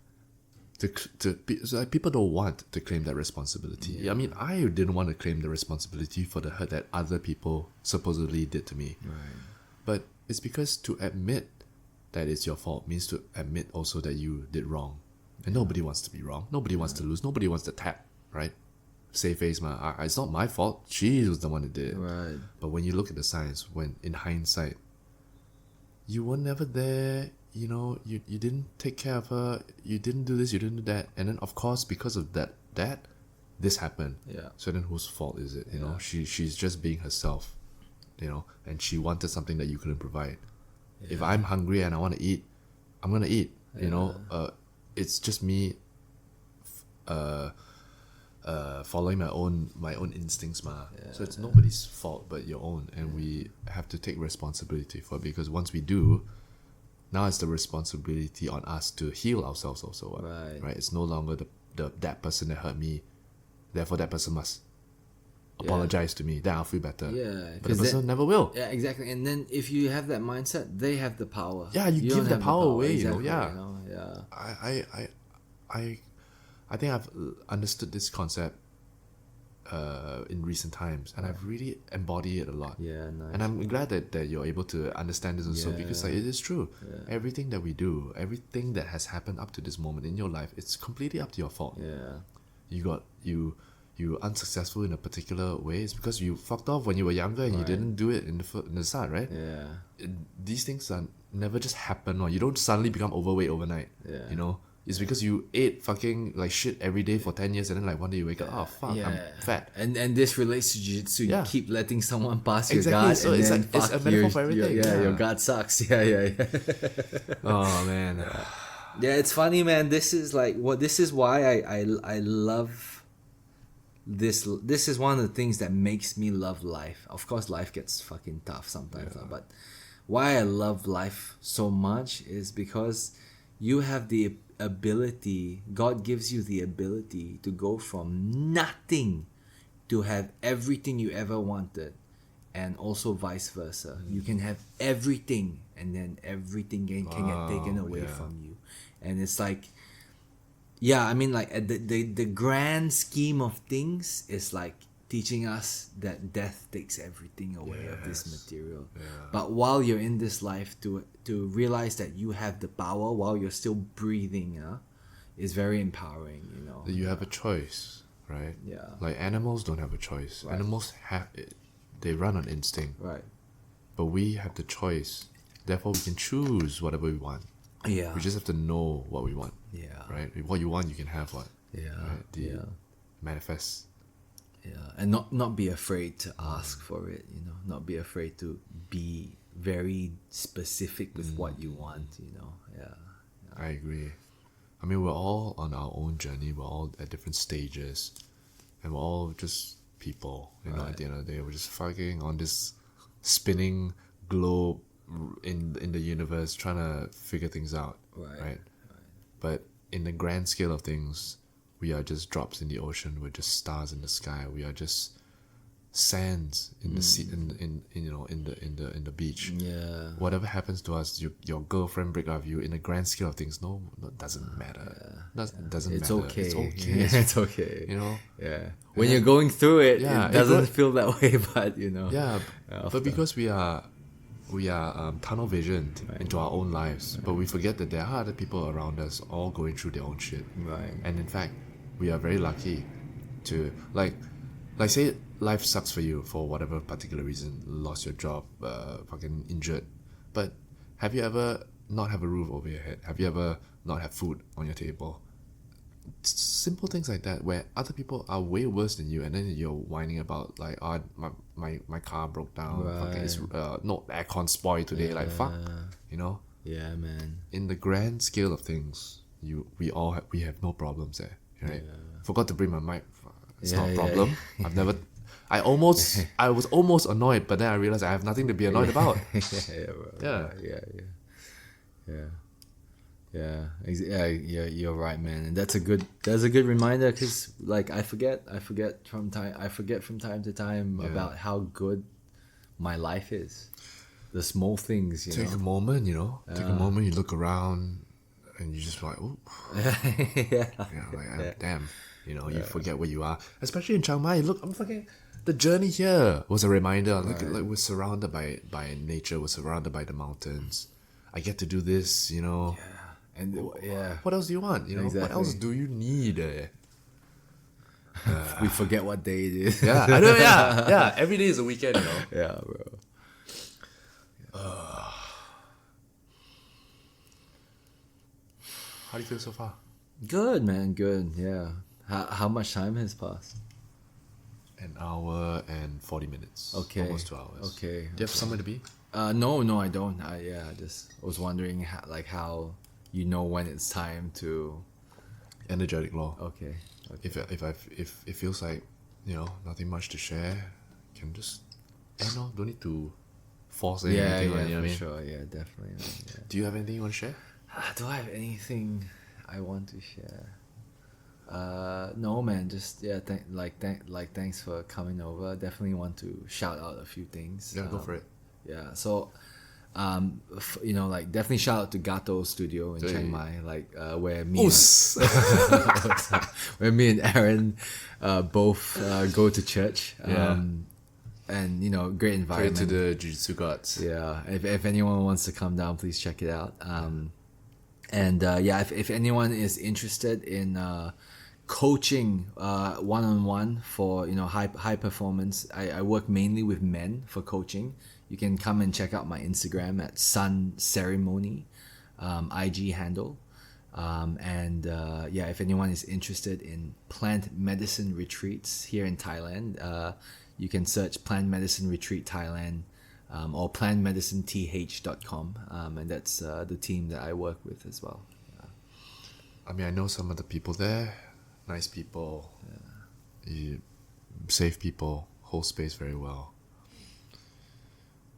it's like people don't want to claim that responsibility. I mean, I didn't want to claim the responsibility for the hurt that other people supposedly did to me. Right. But it's because to admit that it's your fault means to admit also that you did wrong. And nobody wants to be wrong. Nobody wants to lose. Nobody wants to tap, right? Save face, man. It's not my fault. She was the one that did it. Right. But when you look at the signs, when in hindsight, you were never there, you didn't take care of her, you didn't do this, you didn't do that. And then, of course, because of that, this happened. Yeah. So then whose fault is it? She's just being herself, and she wanted something that you couldn't provide. If I'm hungry and I want to eat, I'm going to eat, it's just me following my own instincts, so it's nobody's fault but your own, and we have to take responsibility for it, because once we do, now it's the responsibility on us to heal ourselves also. Right. It's no longer that person that hurt me, therefore that person must apologize to me, then I'll feel better. Yeah, but the person never will. Yeah, exactly. And then if you have that mindset, they have the power. Yeah, you don't give the have power away, Exactly, yeah. Yeah. I think I've understood this concept in recent times, and I've really embodied it a lot. Yeah, nice. And I'm glad that you're able to understand this also, Yeah. because it is true. Everything that we do, everything that has happened up to this moment in your life, it's completely up to your fault. Yeah. You were unsuccessful in a particular way. It's because you fucked off when you were younger and you didn't do it in the start, right? Yeah. These things are never just happen, or you don't suddenly become overweight overnight. Yeah. It's because you ate fucking like shit every day for 10 years, and then like one day you wake up, oh fuck, I'm fat. And this relates to jiu-jitsu. Yeah. You keep letting someone pass your Exactly, guard, so and it's then like- it's fuck a metaphor for everything, your yeah. guard sucks. Yeah. Oh man. Yeah, it's funny, man. This is why I love this. This is one of the things that makes me love life. Of course, life gets fucking tough sometimes, but why I love life so much is because you have the ability. God gives you the ability to go from nothing to have everything you ever wanted, and also vice versa. You can have everything, and then everything can get taken away from you. And it's like, yeah, I mean, like the grand scheme of things is like teaching us that death takes everything away of this material. But while you're in this life, to realize that you have the power while you're still breathing, is very empowering. That you have a choice, right? Yeah. Like animals don't have a choice. Right. Animals they run on instinct, Right. but we have the choice. Therefore, we can choose whatever we want. Yeah. We just have to know what we want. Yeah. Right? What you want, you can have what. Yeah. Right? Manifest. Yeah, and not be afraid to ask for it. You know, not be afraid to be very specific with what you want. You know, yeah. I agree. I mean, we're all on our own journey. We're all at different stages, and we're all just people. You know, at the end of the day, we're just fucking on this spinning globe in the universe, trying to figure things out. Right. But in the grand scale of things, we are just drops in the ocean. We're just stars in the sky. We are just sands in the sea, in the beach. Yeah. Whatever happens to us, your girlfriend break up with you, in the grand scale of things, no, it doesn't matter. Doesn't It's matter. okay. It's okay. It's okay. You know. Yeah. When you're going through it, Yeah, it doesn't feel that way, but you know. Yeah, After. but because we are tunnel visioned into our own lives, but we forget that there are other people around us all going through their own shit. Right. And in fact, we are very lucky to like say life sucks for you for whatever particular reason, lost your job, fucking injured. But have you ever not have a roof over your head? Have you ever not have food on your table? Simple things like that, where other people are way worse than you, and then you're whining about like, oh, my car broke down, fucking it's no aircon spoiled today, like fuck, you know. Yeah, man. In the grand scale of things, we have no problems there, right? Forgot to bring my mic. It's not a problem. I've never. I was almost annoyed, but then I realized I have nothing to be annoyed about. Bro. Yeah, you're right, man, and that's a good reminder, because like I forget from time to time about how good my life is, the small things. Take a moment, you know. Take a moment. You look around, and you just like, oh, damn, you know. You forget where you are, especially in Chiang Mai. Look, I'm fucking. The journey here was a reminder. Like we're surrounded by nature. We're surrounded by the mountains. I get to do this, you know. And what else do you want? You know, what else do you need? We forget what day it is. Yeah, I know. Yeah. Every day is a weekend, you know. Yeah, bro. How do you feel so far? Good, man. Good. Yeah. How much time has passed? An hour and 40 minutes. Okay. Almost 2 hours. Okay. Do you have somewhere to be? No, I don't. I just was wondering how you know when it's time to. Energetic law. Okay. If it feels like, you know, nothing much to share, can just don't need to force anything. Yeah, you know what I mean? sure. Yeah, definitely. Yeah. Do you have anything you want to share? Do I have anything I want to share? No, man. Just thanks for coming over. Definitely want to shout out a few things. Yeah, go for it. Yeah. So, definitely shout out to Gato Studio in Chiang Mai, where me and Aaron both go to church. And great environment. Pray to the Jiu-Jitsu gods. Yeah. If anyone wants to come down, please check it out. If anyone is interested in coaching one-on-one for high performance, I work mainly with men for coaching. You can come and check out my Instagram at Sun Ceremony, IG handle. If anyone is interested in plant medicine retreats here in Thailand, you can search Plant Medicine Retreat Thailand, or plantmedicineth.com, and that's the team that I work with as well. I mean, I know some of the people there. Nice people. You save people. Hold space very well.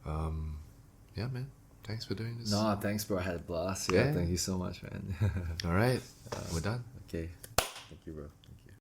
Yeah, man. Thanks for doing this. No, thanks, bro. I had a blast. Yeah, thank you so much, man. All right. We're done. Okay. Thank you, bro.